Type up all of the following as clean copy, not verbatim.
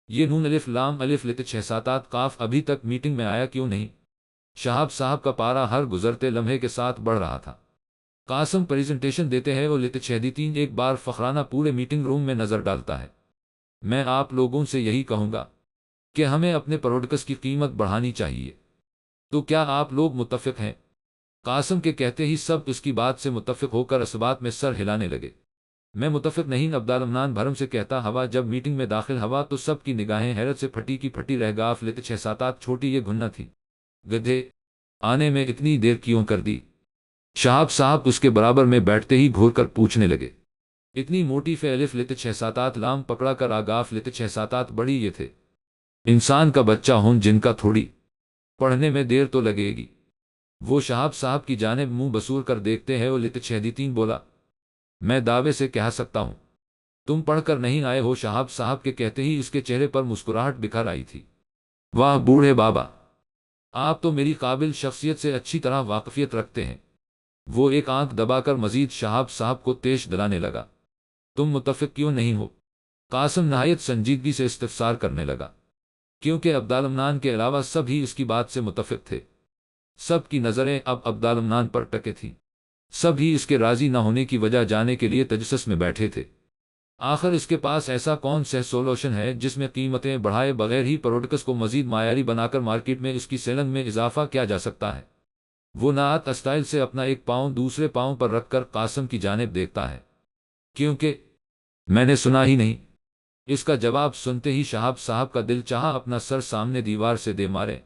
یہ نون الف لام الف لت 6 7 قاف ابھی تک میٹنگ میں آیا کیوں نہیں؟ شہاب صاحب کا پارا ہر گزرتے لمحے کے ساتھ بڑھ رہا تھا۔ قاسم پریزنٹیشن دیتے ہیں وہ لت 6 ایک بار فخرانہ پورے میٹنگ روم میں نظر ڈالتا ہے۔ میں آپ لوگوں سے یہی کہوں گا کہ ہمیں اپنے پروڈکٹس کی قیمت بڑھانی چاہیے۔ تو کیا آپ لوگ متفق ہیں؟ قاسم کے کہتے ہی سب اس کی بات سے متفق ہو کر اس بات میں سر ہلانے لگے۔ میں متفق نہیں، عبدالمنان بھرم سے کہتا ہوا جب میٹنگ میں داخل ہوا تو سب کی نگاہیں حیرت سے پھٹی کی پھٹی رہ گاف لت 6 7 چھوٹی یہ گھننا تھی۔ گدھے، آنے میں اتنی دیر کیوں کر دی؟ شہاب صاحب اس کے برابر میں بیٹھتے ہی گھور کر پوچھنے لگے۔ اتنی موٹی فے الف لت 6 7 لام پکڑا کر آگاف لت 6 7 بڑی یہ تھے انسان کا بچہ ہوں جن کا تھوڑی پڑھنے میں دیر تو لگے گی۔ وہ شہاب صاحب کی جانب منہ بسور کر دیکھتے ہیں وہ لت 6 بولا، میں دعوے سے کہہ سکتا ہوں تم پڑھ کر نہیں آئے ہو۔ شہاب صاحب کے کہتے ہی اس کے چہرے پر مسکراہٹ بکھر آئی تھی۔ واہ بوڑھے بابا، آپ تو میری قابل شخصیت سے اچھی طرح واقفیت رکھتے ہیں۔ وہ ایک آنکھ دبا کر مزید شہاب صاحب کو تیش دلانے لگا۔ تم متفق کیوں نہیں ہو؟ قاسم نہایت سنجیدگی سے استفسار کرنے لگا، کیونکہ عبدالمنان کے علاوہ سب ہی اس کی بات سے متفق تھے۔ سب کی نظریں اب عبدالمنان پر ٹکے تھیں۔ سب ہی اس کے راضی نہ ہونے کی وجہ جاننے کے لیے تجسس میں بیٹھے تھے۔ آخر اس کے پاس ایسا کون سا سولوشن ہے جس میں قیمتیں بڑھائے بغیر ہی پروڈکٹس کو مزید معیاری بنا کر مارکیٹ میں اس کی سیلنگ میں اضافہ کیا جا سکتا ہے؟ وہ نعت اسٹائل سے اپنا ایک پاؤں دوسرے پاؤں پر رکھ کر قاسم کی جانب دیکھتا ہے۔ کیونکہ میں نے سنا ہی نہیں۔ اس کا جواب سنتے ہی شہاب صاحب کا دل چاہا اپنا سر سامنے دیوار سے دے مارے،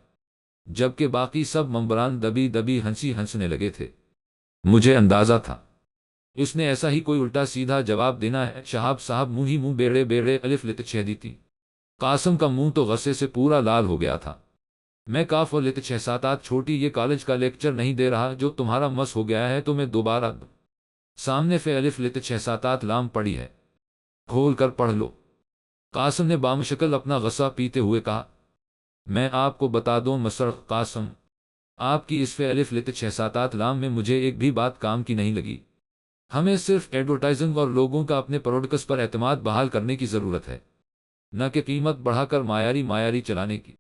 جبکہ باقی سب ممبران دبی دبی ہنسنے لگے تھے۔ مجھے اندازہ تھا اس نے ایسا ہی کوئی الٹا سیدھا جواب دینا ہے۔ شہاب صاحب منہ ہی منہ بیڑے بیڑے الف لت 6 قاسم کا منہ تو غصے سے پورا لال ہو گیا تھا۔ میں کاف و لت 6 7 چھوٹی یہ کالج کا لیکچر نہیں دے رہا جو تمہارا مس ہو گیا ہے تو میں دوبارہ سامنے فے الف لت 6 7 لام پڑی ہے، کھول کر پڑھ لو۔ قاسم نے بامشکل اپنا غصہ پیتے ہوئے کہا۔ میں آپ کو بتا دوں مسٹر قاسم، آپ کی اس فے الف لت 6 7 لام میں مجھے ایک بھی بات کام کی نہیں لگی۔ ہمیں صرف ایڈورٹائزنگ اور لوگوں کا اپنے پروڈکٹس پر اعتماد بحال کرنے کی ضرورت ہے، نہ کہ قیمت بڑھا کر معیاری چلانے کی۔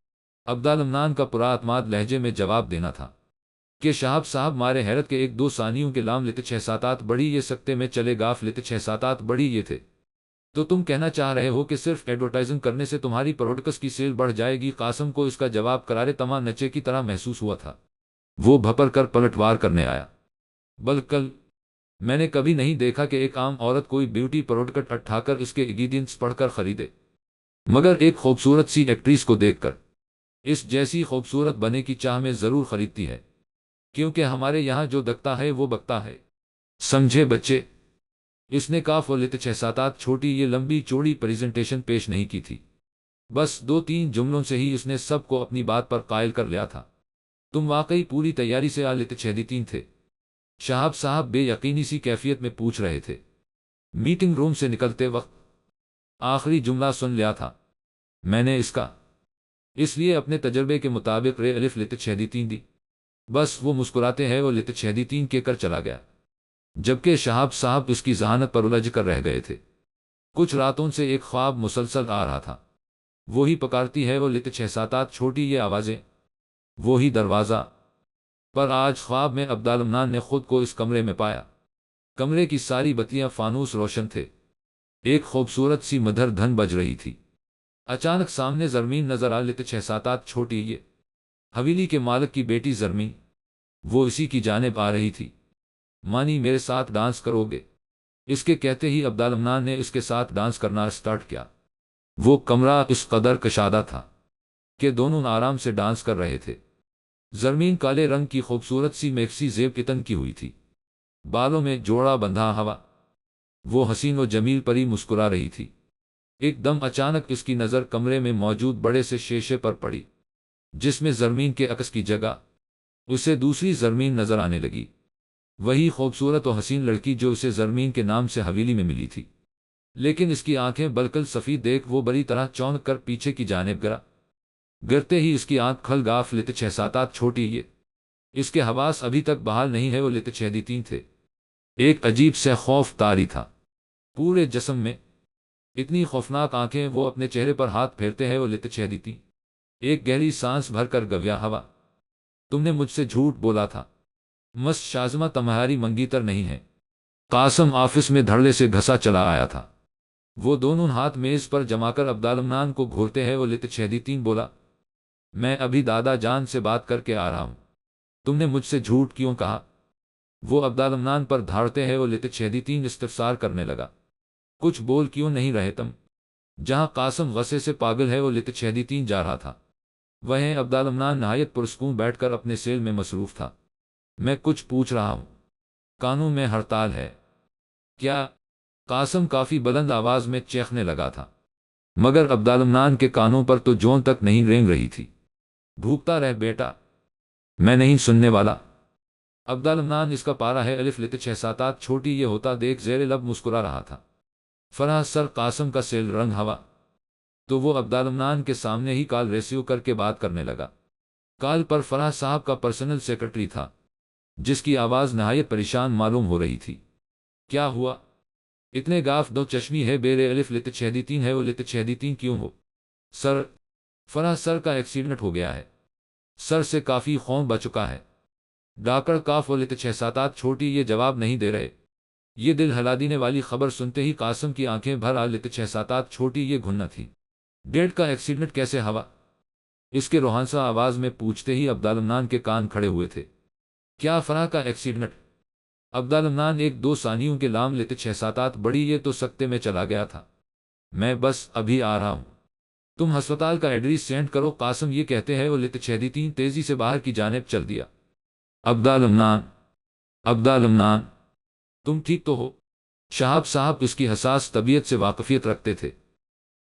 عبدالمنان کا پورا اعتماد لہجے میں جواب دینا تھا کہ شہاب صاحب مارے حیرت کے 1 2 ثانیوں کے لام لت 6 7 بڑی یہ سکتے میں چلے گاف لت 6 7 بڑی یہ تھے۔ تو تم کہنا چاہ رہے ہو کہ صرف ایڈورٹائزنگ کرنے سے تمہاری پروڈکٹس کی سیل بڑھ جائے گی؟ قاسم کو اس کا جواب کرارے تما نچے کی طرح محسوس ہوا تھا۔ وہ بھپر کر پلٹوار کرنے آیا۔ بلکل میں نے کبھی نہیں دیکھا کہ ایک عام عورت کوئی بیوٹی پروڈکٹ اٹھا کر اس کے انگریڈینٹس پڑھ کر خریدے، مگر ایک خوبصورت سی ایکٹریس کو دیکھ کر اس جیسی خوبصورت بنے کی چاہ میں ضرور خریدتی ہے، کیونکہ ہمارے یہاں جو دکتا ہے وہ بکتا ہے، سمجھے بچے؟ اس نے کاف و لت 6 7 چھوٹی یہ لمبی چوڑی پریزنٹیشن پیش نہیں کی تھی، بس 2 3 جملوں سے ہی اس نے سب کو اپنی بات پر قائل کر لیا تھا۔ تم واقعی پوری تیاری سے لت 6 تھے؟ شہاب صاحب بے یقینی سی کیفیت میں پوچھ رہے تھے۔ میٹنگ روم سے نکلتے وقت آخری جملہ سن لیا تھا میں نے اس کا، اس لیے اپنے تجربے کے مطابق رے الف لت 6 دی۔ بس وہ مسکراتے ہیں وہ لت 6 کے کر چلا گیا، جبکہ شہاب صاحب اس کی ذہانت پر الجھ کر رہ گئے تھے۔ کچھ راتوں سے ایک خواب مسلسل آ رہا تھا، وہی پکارتی ہے وہ لت 6 7 چھوٹی یہ آوازیں، وہی دروازہ۔ پر آج خواب میں عبدالمنان نے خود کو اس کمرے میں پایا۔ کمرے کی ساری بتیاں فانوس روشن تھے، ایک خوبصورت سی مدھر دھن بج رہی تھی۔ اچانک سامنے زرمین نظر آ لت 6 7 چھوٹی یہ حویلی کے مالک کی بیٹی زرمین، وہ اسی کی جانب آ رہی تھی۔ مانی میرے ساتھ ڈانس کرو گے؟ اس کے کہتے ہی عبدالمنان نے اس کے ساتھ ڈانس کرنا سٹارٹ کیا۔ وہ کمرہ اس قدر کشادہ تھا کہ دونوں آرام سے ڈانس کر رہے تھے۔ زرمین کالے رنگ کی خوبصورت سی میکسی زیب کتن کی ہوئی تھی، بالوں میں جوڑا بندھا ہوا، وہ حسین و جمیل پری مسکرا رہی تھی۔ ایک دم اچانک اس کی نظر کمرے میں موجود بڑے سے شیشے پر پڑی، جس میں زرمین کے عکس کی جگہ اسے دوسری زرمین نظر آنے لگی، وہی خوبصورت و حسین لڑکی جو اسے زرمین کے نام سے حویلی میں ملی تھی۔ لیکن اس کی آنکھیں بالکل سفید دیکھ وہ بری طرح چونک کر پیچھے کی جانب گرتے ہی اس کی آنکھ کھل گاف لت 6 7 چھوٹی یہ اس کے حواس ابھی تک بحال نہیں ہے وہ لت 6 تھے۔ ایک عجیب سے خوف طاری تھا پورے جسم میں، اتنی خوفناک آنکھیں، وہ اپنے چہرے پر ہاتھ پھیرتے ہیں وہ لت چہدیتی، ایک گہری سانس بھر کر گویا ہوا، تم نے مجھ سے جھوٹ بولا تھا، مس شازمہ تمہاری منگیتر نہیں ہے۔ قاسم آفس میں دھڑلے سے گھسا چلا آیا تھا، وہ دونوں ہاتھ میز پر جما کر عبدالمنان کو گھورتے ہیں وہ لت چہدیتین بولا، میں ابھی دادا جان سے بات کر کے آ رہا ہوں، تم نے مجھ سے جھوٹ کیوں کہا؟ وہ عبدالمنان پر دھاڑتے ہیں وہ لت چہدیتین استفسار کرنے لگا، کچھ بول کیوں نہیں رہے تم؟ جہاں قاسم غصے سے پاگل ہے وہ لت چہدیتین جا رہا تھا، وہیں عبدالمنان نہایت پرسکون بیٹھ کر اپنے سیل میں مصروف تھا۔ میں کچھ پوچھ رہا ہوں، کانوں میں ہڑتال ہے کیا؟ قاسم کافی بلند آواز میں چیخنے لگا تھا، مگر عبدالمنان کے کانوں پر تو جون تک نہیں رینگ رہی تھی۔ بھوکتا رہ بیٹا، میں نہیں سننے والا۔ عبدالمنان اس کا پارا ہے الف لت 6 7 چھوٹی یہ ہوتا دیکھ زیر لب مسکرا رہا تھا۔ فرح سر قاسم کا سیل رنگ ہوا تو وہ عبدالمنان کے سامنے ہی کال ریسیو کر کے بات کرنے لگا۔ کال پر فرح صاحب کا پرسنل سیکرٹری تھا، جس کی آواز نہایت پریشان معلوم ہو رہی تھی۔ کیا ہوا؟ اتنے گاف دو چشمی ہے بیرے الف لت چہدیتین ہے وہ لت چہدیتین کیوں ہو؟ سر، فرح سر کا ایکسیڈنٹ ہو گیا ہے، سر سے کافی خون بچ چکا ہے۔ ڈاکٹر کاف وہ لت 6 7 چھوٹی یہ جواب نہیں دے رہے۔ یہ دل ہلا دینے والی خبر سنتے ہی قاسم کی آنکھیں بھر آ لت 6 7 چھوٹی یہ گھننا تھی۔ ڈیڈ کا ایکسیڈنٹ کیسے ہوا؟ اس کے روحانسا آواز میں پوچھتے ہی عبدالمنان کے کان کھڑے ہوئے تھے۔ کیا فرح کا ایکسیڈنٹ؟ عبدالمنان 1 2 ثانیوں کے لام لت 6 7 بڑی یہ تو سکتے میں چلا گیا تھا، میں بس ابھی آ رہا ہوں، تم ہسپتال کا ایڈریس سینڈ کرو۔ قاسم یہ کہتے ہیں وہ لت چہدیتین تیزی سے باہر کی جانب چل دیا۔ عبدالمنان، تم ٹھیک تو ہو؟ شہاب صاحب اس کی حساس طبیعت سے واقفیت رکھتے تھے،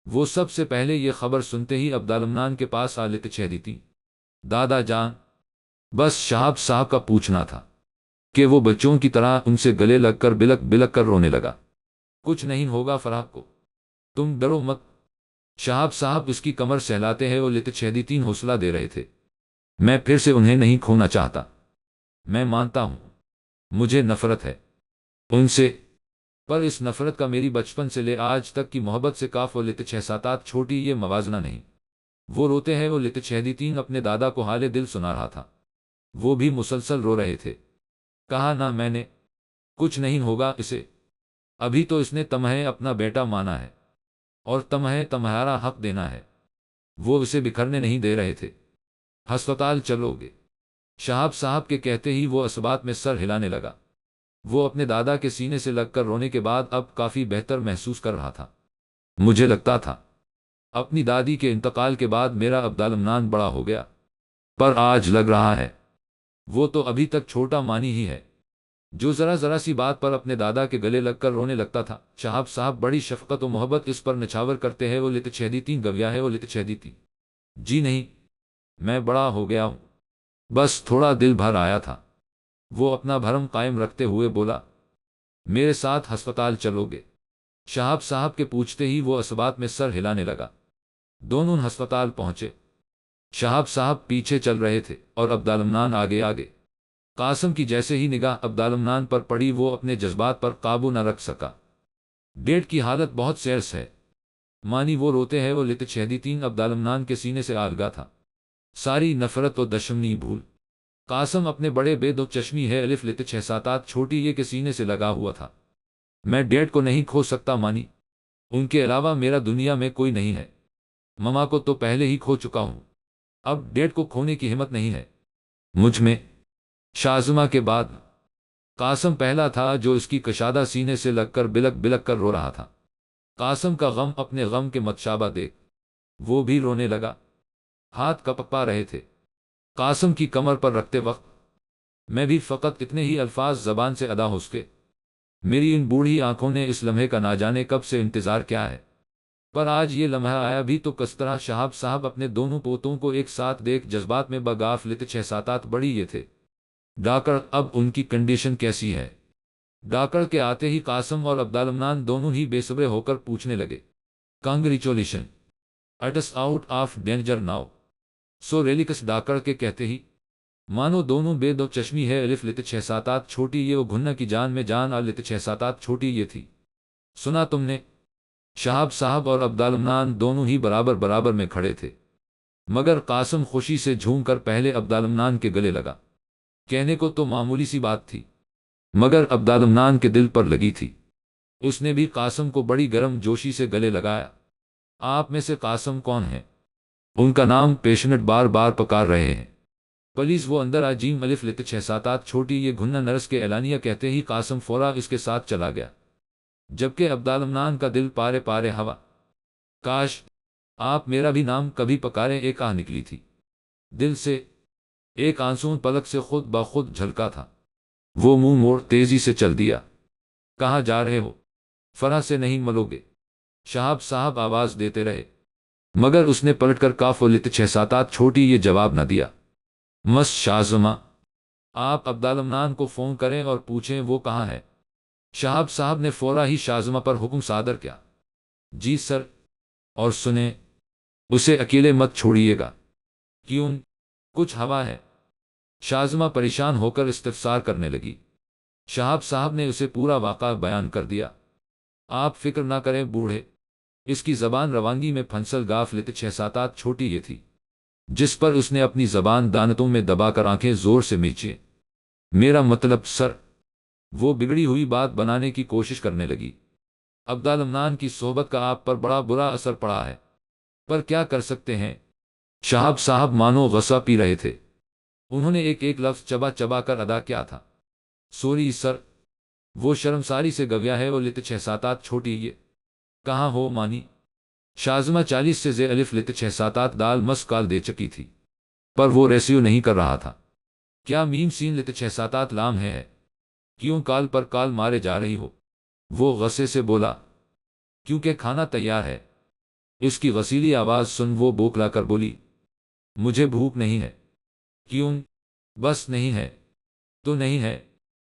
وہ سب سے پہلے یہ خبر سنتے ہی عبدالمنان کے پاس آ لت چہدیتین، دادا جان، بس شہاب صاحب کا پوچھنا تھا کہ وہ بچوں کی طرح ان سے گلے لگ کر بلک بلک کر رونے لگا۔ کچھ نہیں ہوگا فرح کو، تم ڈرو مت۔ شہاب صاحب اس کی کمر سہلاتے ہیں وہ لت چہدیتین حوصلہ دے رہے تھے، میں پھر سے انہیں نہیں کھونا چاہتا، میں مانتا ہوں مجھے نفرت ہے ان سے، پر اس نفرت کا میری بچپن سے لے آج تک کی محبت سے کاف وہ لت 6 7 چھوٹی یہ موازنہ نہیں۔ وہ روتے ہیں وہ لت چہدیتین اپنے دادا کو حال دل سنا رہا تھا، وہ بھی مسلسل رو رہے تھے۔ کہا نہ میں نے، کچھ نہیں ہوگا اسے، ابھی تو اس نے تمہیں اپنا بیٹا مانا ہے اور تمہیں تمہارا حق دینا ہے، وہ اسے بکھرنے نہیں دے رہے تھے۔ ہسپتال چلو گے؟ شہاب صاحب کے کہتے ہی وہ اسبات میں سر ہلانے لگا۔ وہ اپنے دادا کے سینے سے لگ کر رونے کے بعد اب کافی بہتر محسوس کر رہا تھا۔ مجھے لگتا تھا اپنی دادی کے انتقال کے بعد میرا عبدالمنان بڑا ہو گیا، پر آج لگ رہا ہے وہ تو ابھی تک چھوٹا مانی ہی ہے، جو ذرا ذرا سی بات پر اپنے دادا کے گلے لگ کر رونے لگتا تھا۔ شہاب صاحب بڑی شفقت و محبت اس پر نچھاور کرتے ہیں وہ لت چہدیتین گویا ہے وہ لت چہدیتین، جی نہیں، میں بڑا ہو گیا ہوں، بس تھوڑا دل بھر آیا تھا۔ وہ اپنا بھرم قائم رکھتے ہوئے بولا، میرے ساتھ ہسپتال چلو گے؟ شہاب صاحب کے پوچھتے ہی وہ اسبات میں سر ہلانے لگا۔ دونوں ہسپتال پہنچے، شہاب صاحب پیچھے چل رہے تھے اور عبدالمنان آگے آگے۔ قاسم کی جیسے ہی نگاہ عبدالمنان پر پڑی وہ اپنے جذبات پر قابو نہ رکھ سکا۔ ڈیڈ کی حالت بہت سیرس ہے مانی، وہ روتے ہیں وہ لت چہدیتین عبدالمنان کے سینے سے آلگا تھا، ساری نفرت و دشمنی بھول۔ قاسم اپنے بڑے بے دو چشمی ہے الف لت 6 7 چھوٹی یہ کے سینے سے لگا ہوا تھا۔ میں ڈیڈ کو نہیں کھو سکتا مانی، ان کے علاوہ میرا دنیا میں کوئی نہیں ہے، مما کو تو پہلے ہی کھو چکا ہوں، اب ڈیڈ کو کھونے کی ہمت نہیں ہے مجھ میں۔ شازمہ کے بعد قاسم پہلا تھا جو اس کی کشادہ سینے سے لگ کر بلک بلک کر رو رہا تھا۔ قاسم کا غم اپنے غم کے متشابہ دیکھ وہ بھی رونے لگا، ہاتھ کپا رہے تھے قاسم کی کمر پر رکھتے وقت۔ میں بھی فقط اتنے ہی الفاظ زبان سے ادا ہو سکے، میری ان بوڑھی آنکھوں نے اس لمحے کا نہ جانے کب سے انتظار کیا ہے، پر آج یہ لمحہ آیا بھی تو کس طرح۔ شہاب صاحب اپنے دونوں پوتوں کو ایک ساتھ دیکھ جذبات میں بغاف لت 6 7 بڑی یہ تھے۔ ڈاکٹر اب ان کی کنڈیشن کیسی ہے؟ ڈاکٹر کے آتے ہی قاسم اور عبدالمنان دونوں ہی بے صبر ہو کر پوچھنے لگے۔ Congratulation, it's out of danger now, so relax. Doctor کے کہتے ہی مانو دونوں بے دو چشمی ہے الف لت 6 7 چھوٹی یہ وہ گھننا کی جان میں جان آ لت 6 7 چھوٹی یہ تھی۔ سنا تم نے؟ شہاب صاحب اور عبدالمنان دونوں ہی برابر برابر میں کھڑے تھے، مگر قاسم خوشی سے جھوم کر پہلے عبدالمنان کے گلے لگا۔ کہنے کو تو معمولی سی بات تھی، مگر عبدالمنان کے دل پر لگی تھی۔ اس نے بھی قاسم کو بڑی گرم جوشی سے گلے لگایا۔ آپ میں سے قاسم کون ہے؟ ان کا نام پیشنٹ بار بار پکار رہے ہیں، پلیز وہ اندر آ۔ جیم الف لت 678 چھوٹی یہ گھننا نرس کے اعلانیہ کہتے ہی قاسم فورا اس کے ساتھ چلا گیا، جبکہ عبدالمنان کا دل پارے پارے ہوا۔ کاش آپ میرا بھی نام کبھی پکاریں، ایک آہ نکلی تھی دل سے۔ ایک آنسو پلک سے خود بخود جھلکا تھا۔ وہ منہ موڑ تیزی سے چل دیا۔ کہاں جا رہے ہو؟ فرح سے نہیں ملو گے؟ شہاب صاحب آواز دیتے رہے، مگر اس نے پلٹ کر کاف و لت 678 چھوٹی یہ جواب نہ دیا۔ مس شازمہ، آپ عبدالمنان کو فون کریں اور پوچھیں وہ کہاں ہے۔ شہاب صاحب نے فورا ہی شازمہ پر حکم صادر کیا۔ جی سر، اور سنیں، اسے اکیلے مت چھوڑیے گا۔ کیوں؟ کچھ ہوا ہے؟ شازمہ پریشان ہو کر استفسار کرنے لگی۔ شہاب صاحب نے اسے پورا واقعہ بیان کر دیا۔ آپ فکر نہ کریں بوڑھے، اس کی زبان روانگی میں پھنسل گاف لت 678 چھوٹی یہ تھی، جس پر اس نے اپنی زبان دانتوں میں دبا کر آنکھیں زور سے میچیں۔ میرا مطلب سر، وہ بگڑی ہوئی بات بنانے کی کوشش کرنے لگی۔ عبدالمنان کی صحبت کا آپ پر بڑا برا اثر پڑا ہے، پر کیا کر سکتے ہیں؟ شہاب صاحب مانو غصہ پی رہے تھے۔ انہوں نے ایک ایک لفظ چبا چبا کر ادا کیا تھا۔ سوری سر، وہ شرمساری سے گویا ہے۔ وہ لت 678 چھوٹی یہ کہاں ہو مانی؟ شازمہ 40 سے زے الف لت 678 دال مس کال دے چکی تھی، پر وہ ریسیو نہیں کر رہا تھا۔ کیا میم سین لت 678 لام ہے؟ کیوں کال پر کال مارے جا رہی ہو؟ وہ غصے سے بولا۔ کیونکہ کھانا تیار ہے۔ اس کی غسیلی آواز سن وہ بوکلا کر بولی، مجھے بھوک نہیں ہے۔ کیوں؟ بس نہیں ہے تو نہیں ہے،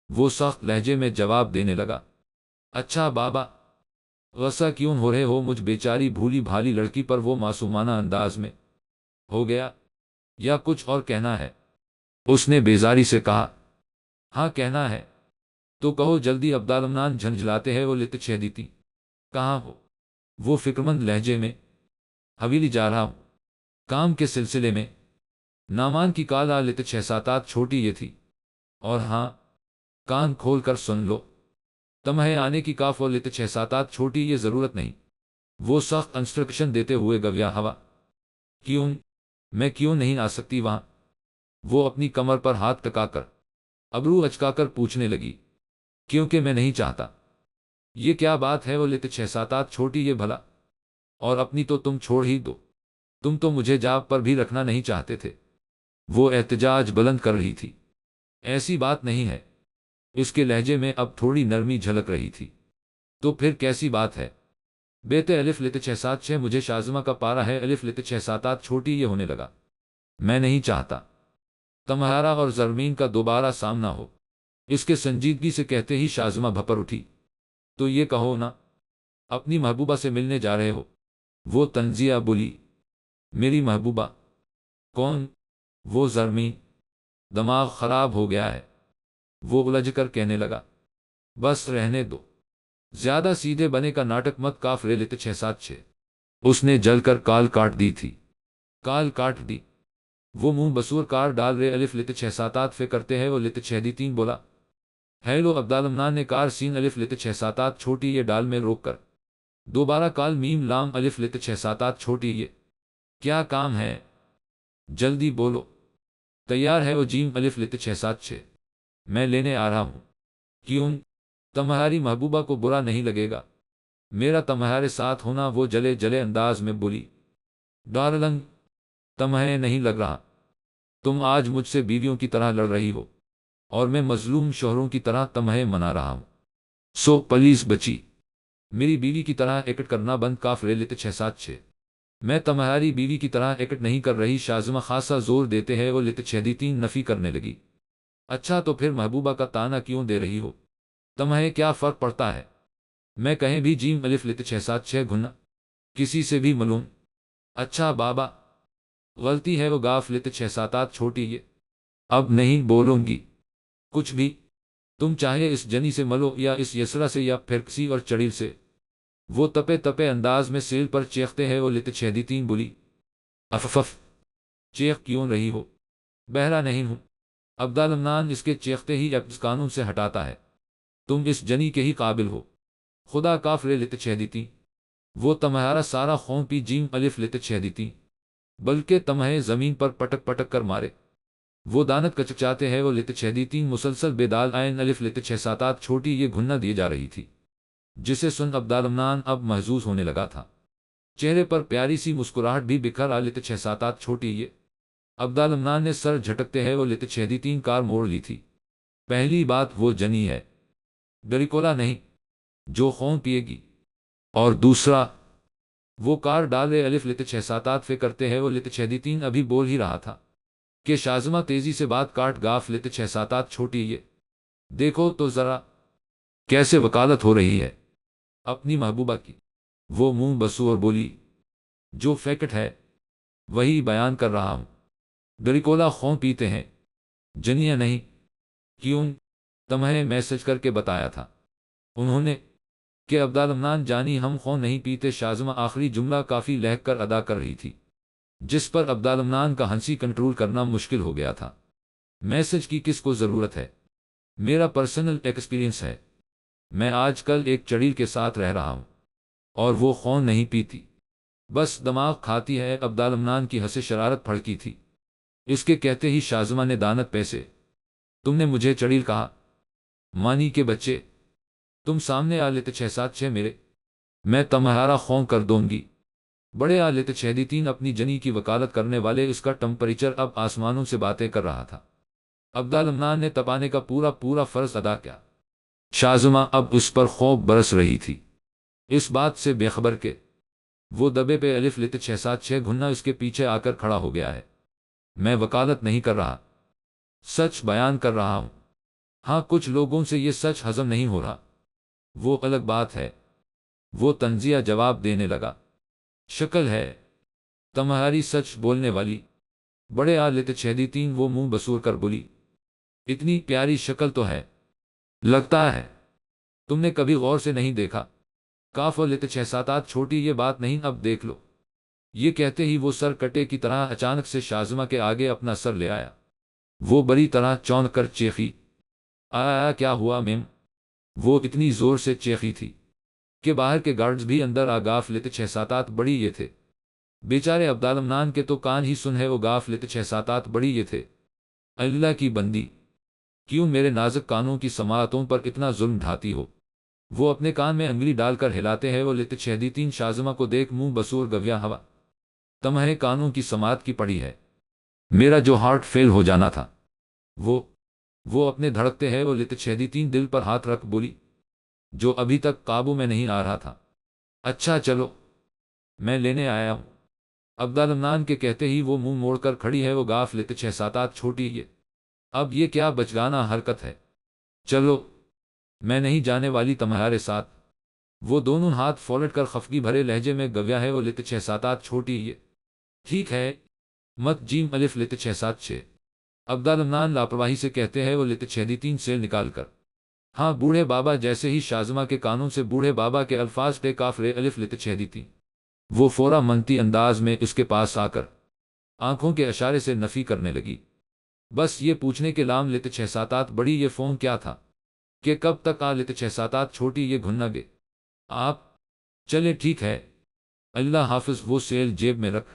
وہ سخت لہجے میں جواب دینے لگا۔ اچھا بابا، غصہ کیوں ہو رہے ہو مجھ بیچاری بھولی بھالی لڑکی پر؟ وہ معصومانہ انداز میں۔ ہو گیا یا کچھ اور کہنا ہے؟ اس نے بیزاری سے کہا۔ ہاں کہنا ہے تو کہو جلدی۔ عبدالمنان جھنجھلاتے ہیں وہ لت 6 کہاں ہو؟ وہ فکرمند لہجے میں۔ حویلی جا رہا ہوں، کام کے سلسلے میں۔ نامان کی کال لت 678 چھوٹی یہ تھی، اور ہاں، کان کھول کر سن لو، تمہیں آنے کی کاف و لت 678 چھوٹی یہ ضرورت نہیں۔ وہ سخت انسٹرکشن دیتے ہوئے گویا ہوا۔ کیوں؟ میں کیوں نہیں آ سکتی وہاں؟ وہ اپنی کمر پر ہاتھ ٹکا کر ابرو اچکا کر پوچھنے لگی۔ کیونکہ میں نہیں چاہتا۔ یہ کیا بات ہے وہ لت 678 چھوٹی یہ بھلا؟ اور اپنی تو تم چھوڑ ہی دو، تم تو مجھے جاب پر بھی رکھنا نہیں چاہتے تھے۔ وہ احتجاج بلند کر رہی تھی۔ ایسی بات نہیں ہے۔ اس کے لہجے میں اب تھوڑی نرمی جھلک رہی تھی۔ تو پھر کیسی بات ہے؟ بیٹے الف لت 676 مجھے شازمہ کا پارا ہے۔ الف لت 678 چھوٹی یہ ہونے لگا۔ میں نہیں چاہتا تمہارا اور زرمین کا دوبارہ سامنا ہو۔ اس کے سنجیدگی سے کہتے ہی شازمہ بھپر اٹھی۔ تو یہ کہو نا، اپنی محبوبہ سے ملنے جا رہے ہو؟ وہ تنزیہ بولی۔ میری محبوبہ؟ کون؟ وہ زرمین۔ دماغ خراب ہو گیا ہے، وہ الجھ کر کہنے لگا۔ بس رہنے دو، زیادہ سیدھے بنے کا ناٹک مت۔ کاف رے لت 676۔ اس نے جل کر کال کاٹ دی تھی۔ کال کاٹ دی؟ وہ منہ بسور کار ڈال رے الف لت 678 فے کرتے ہیں وہ لت 6 بولا۔ ہیلو عبدالمنان نے کار سین الف لت 678 چھوٹی یہ ڈال میں روک کر دوبارہ کال میم لام الف لت 678 چھوٹی یہ کیا کام ہے؟ جلدی بولو۔ تیار ہے وہ جیم الف لت 676، میں لینے آ رہا ہوں۔ کیوں؟ تمہاری محبوبہ کو برا نہیں لگے گا میرا تمہارے ساتھ ہونا؟ وہ جلے جلے انداز میں بولی۔ ڈارلنگ، تمہیں نہیں لگ رہا تم آج مجھ سے بیویوں کی طرح لڑ رہی ہو، اور میں مظلوم شوہروں کی طرح تمہیں منا رہا ہوں؟ سو پلیز بچی، میری بیوی کی طرح ایکٹ کرنا بند۔ کاف رے لت 676۔ میں تمہاری بیوی کی طرح ایکٹ نہیں کر رہی۔ شازمہ خاصا زور دیتے ہیں وہ لت 6 نفی کرنے لگی۔ اچھا تو پھر محبوبہ کا تانا کیوں دے رہی ہو؟ تمہیں کیا فرق پڑتا ہے؟ میں کہیں بھی جیم الف لت 676 گھنا کسی سے بھی ملوں؟ اچھا بابا، غلطی ہے وہ گاف لت 678 چھوٹی یہ اب نہیں بولوں گی کچھ بھی۔ تم چاہے اس جنی سے ملو یا اس یسرا سے یا پھر کسی اور چڑیل سے، وہ تپے تپے انداز میں سیل پر چیختے ہیں وہ لت چھیدی تین بولی، افف، چیخ کیوں رہی ہو؟ بہرا نہیں ہوں۔ عبدالمنان اس کے چیختے ہی اس قانون سے ہٹاتا ہے، تم اس جنی کے ہی قابل ہو، خدا کافر لت چھیدی تین، وہ تمہارا سارا خون پی جیم الف لت چھیدی تین، بلکہ تمہیں زمین پر پٹک پٹک کر مارے۔ وہ دانت کچکچاتے ہیں وہ لت چھیدی تین مسلسل بے دال عین الف لت چھ ساتات چھوٹی یہ گھننا دیے جا رہی تھی، جسے سن عبدالمنان اب محظوظ ہونے لگا تھا، چہرے پر پیاری سی مسکراہٹ بھی بکھر آ لت چھ ساتات چھوٹی یہ۔ عبدالمنان نے سر جھٹکتے ہیں وہ لت چھیدی تین کار موڑ لی تھی۔ پہلی بات وہ جنی ہے، ڈریکولا نہیں، جو خون پیے گی، اور دوسرا وہ کار ڈالے الف لت چھ ساتات فے کرتے ہیں وہ لت چھیدی تین ابھی بول ہی رہا تھا کہ شازمہ تیزی سے بات کاٹ گاف لت چھ ساتات چھوٹی یہ، دیکھو تو ذرا کیسے وکالت ہو رہی ہے اپنی محبوبہ کی۔ وہ منہ بسو اور بولی، جو فیکٹ ہے وہی بیان کر رہا ہوں، ڈریکولا خون پیتے ہیں، جنیاں نہیں۔ کیوں؟ تمہیں میسج کر کے بتایا تھا انہوں نے کہ عبدالمنان جانی ہم خون نہیں پیتے۔ شازمہ آخری جملہ کافی لہک کر ادا کر رہی تھی، جس پر عبدالمنان کا ہنسی کنٹرول کرنا مشکل ہو گیا تھا۔ میسج کی کس کو ضرورت ہے؟ میرا پرسنل ایکسپیرینس ہے، میں آج کل ایک چڑیل کے ساتھ رہ رہا ہوں اور وہ خون نہیں پیتی، بس دماغ کھاتی ہے۔ عبدالمنان کی ہنسی شرارت پھڑکی تھی، اس کے کہتے ہی شازمہ نے دانت پیسے، تم نے مجھے چڑیل کہا؟ مانی کے بچے، تم سامنے آ لیتے چھ سات چھ میرے، میں تمہارا خون کر دوں گی۔ بڑے آ لیتے چھیدی تین اپنی جنی کی وکالت کرنے والے اس کا ٹمپریچر اب آسمانوں سے باتیں کر رہا تھا۔ عبدالمنان نے تپانے کا پورا فرض ادا کیا۔ شازمہ اب اس پر خوف برس رہی تھی، اس بات سے بے خبر کہ وہ دبے پہ الف لت چھ سات چھ گھننا اس کے پیچھے آ کر کھڑا ہو گیا ہے۔ میں وکالت نہیں کر رہا، سچ بیان کر رہا ہوں۔ ہاں، کچھ لوگوں سے یہ سچ ہضم نہیں ہو رہا، وہ الگ بات ہے۔ وہ طنزیہ جواب دینے لگا، شکل ہے تمہاری سچ بولنے والی، بڑے آ لیتے چھیدی تین وہ منہ بسور کر بولی، اتنی پیاری شکل تو ہے، لگتا ہے تم نے کبھی غور سے نہیں دیکھا۔ کاف اور لیتے چھ ساتات چھوٹی یہ بات نہیں، اب دیکھ لو۔ یہ کہتے ہی وہ سر کٹے کی طرح اچانک سے شازمہ کے آگے اپنا سر لے آیا۔ وہ بری طرح چونک کر چیخی، آیا کیا ہوا میم؟ وہ اتنی زور سے چیخی تھی کہ باہر کے گارڈز بھی اندر آ گاف لیتے چھ ساتات بڑی یہ تھے۔ بیچارے عبدالمنان کے تو کان ہی سن ہے، وہ گاف لیتے چھ ساتات بڑی یہ تھے۔ اللہ کی بندی، کیوں میرے نازک کانوں کی سماعتوں پر اتنا ظلم ڈھاتی ہو؟ وہ اپنے کان میں انگلی ڈال کر ہلاتے ہیں وہ لیتے چھیدی تین شازمہ کو دیکھ منہ بسور گویا ہوا، تمہیں کانوں کی سماعت کی پڑی ہے؟ میرا جو ہارٹ فیل ہو جانا تھا، وہ اپنے دھڑکتے ہیں وہ لیتے چھیدی تین دل پر ہاتھ رکھ بولی، جو ابھی تک قابو میں نہیں آ رہا تھا۔ اچھا چلو میں لینے آیا ہوں۔ عبدالمنان کے کہتے ہی وہ منہ موڑ کر کھڑی ہے وہ گاف لیتے چھ ساتات چھوٹی یہ، اب یہ کیا بچگانہ حرکت ہے؟ چلو میں نہیں جانے والی تمہارے ساتھ۔ وہ دونوں ہاتھ پھولٹ کر خفگی بھرے لہجے میں گویا ہے وہ لیتے چھ ساتات چھوٹی یہ، ٹھیک ہے مت جیم الف لیتے چھ سات چھ۔ عبدالمنان لاپرواہی سے کہتے ہیں وہ لیتے چھیدی تین سیل نکال کر، ہاں بوڑھے بابا جیسے ہی شازمہ کے کانوں سے بوڑھے بابا کے الفاظ ٹے کاف رے الف لیتے چھیدی تین، وہ فورا منتی انداز میں اس کے پاس آ کر آنکھوں کے اشارے سے نفی کرنے لگی، بس یہ پوچھنے کے لام لیتے چھ ساتات بڑی یہ فون کیا تھا کہ کب تک آ لیتے چھ ساتات چھوٹی یہ گھننا گے آپ؟ چلے ٹھیک ہے، اللہ حافظ۔ وہ سیل جیب میں رکھ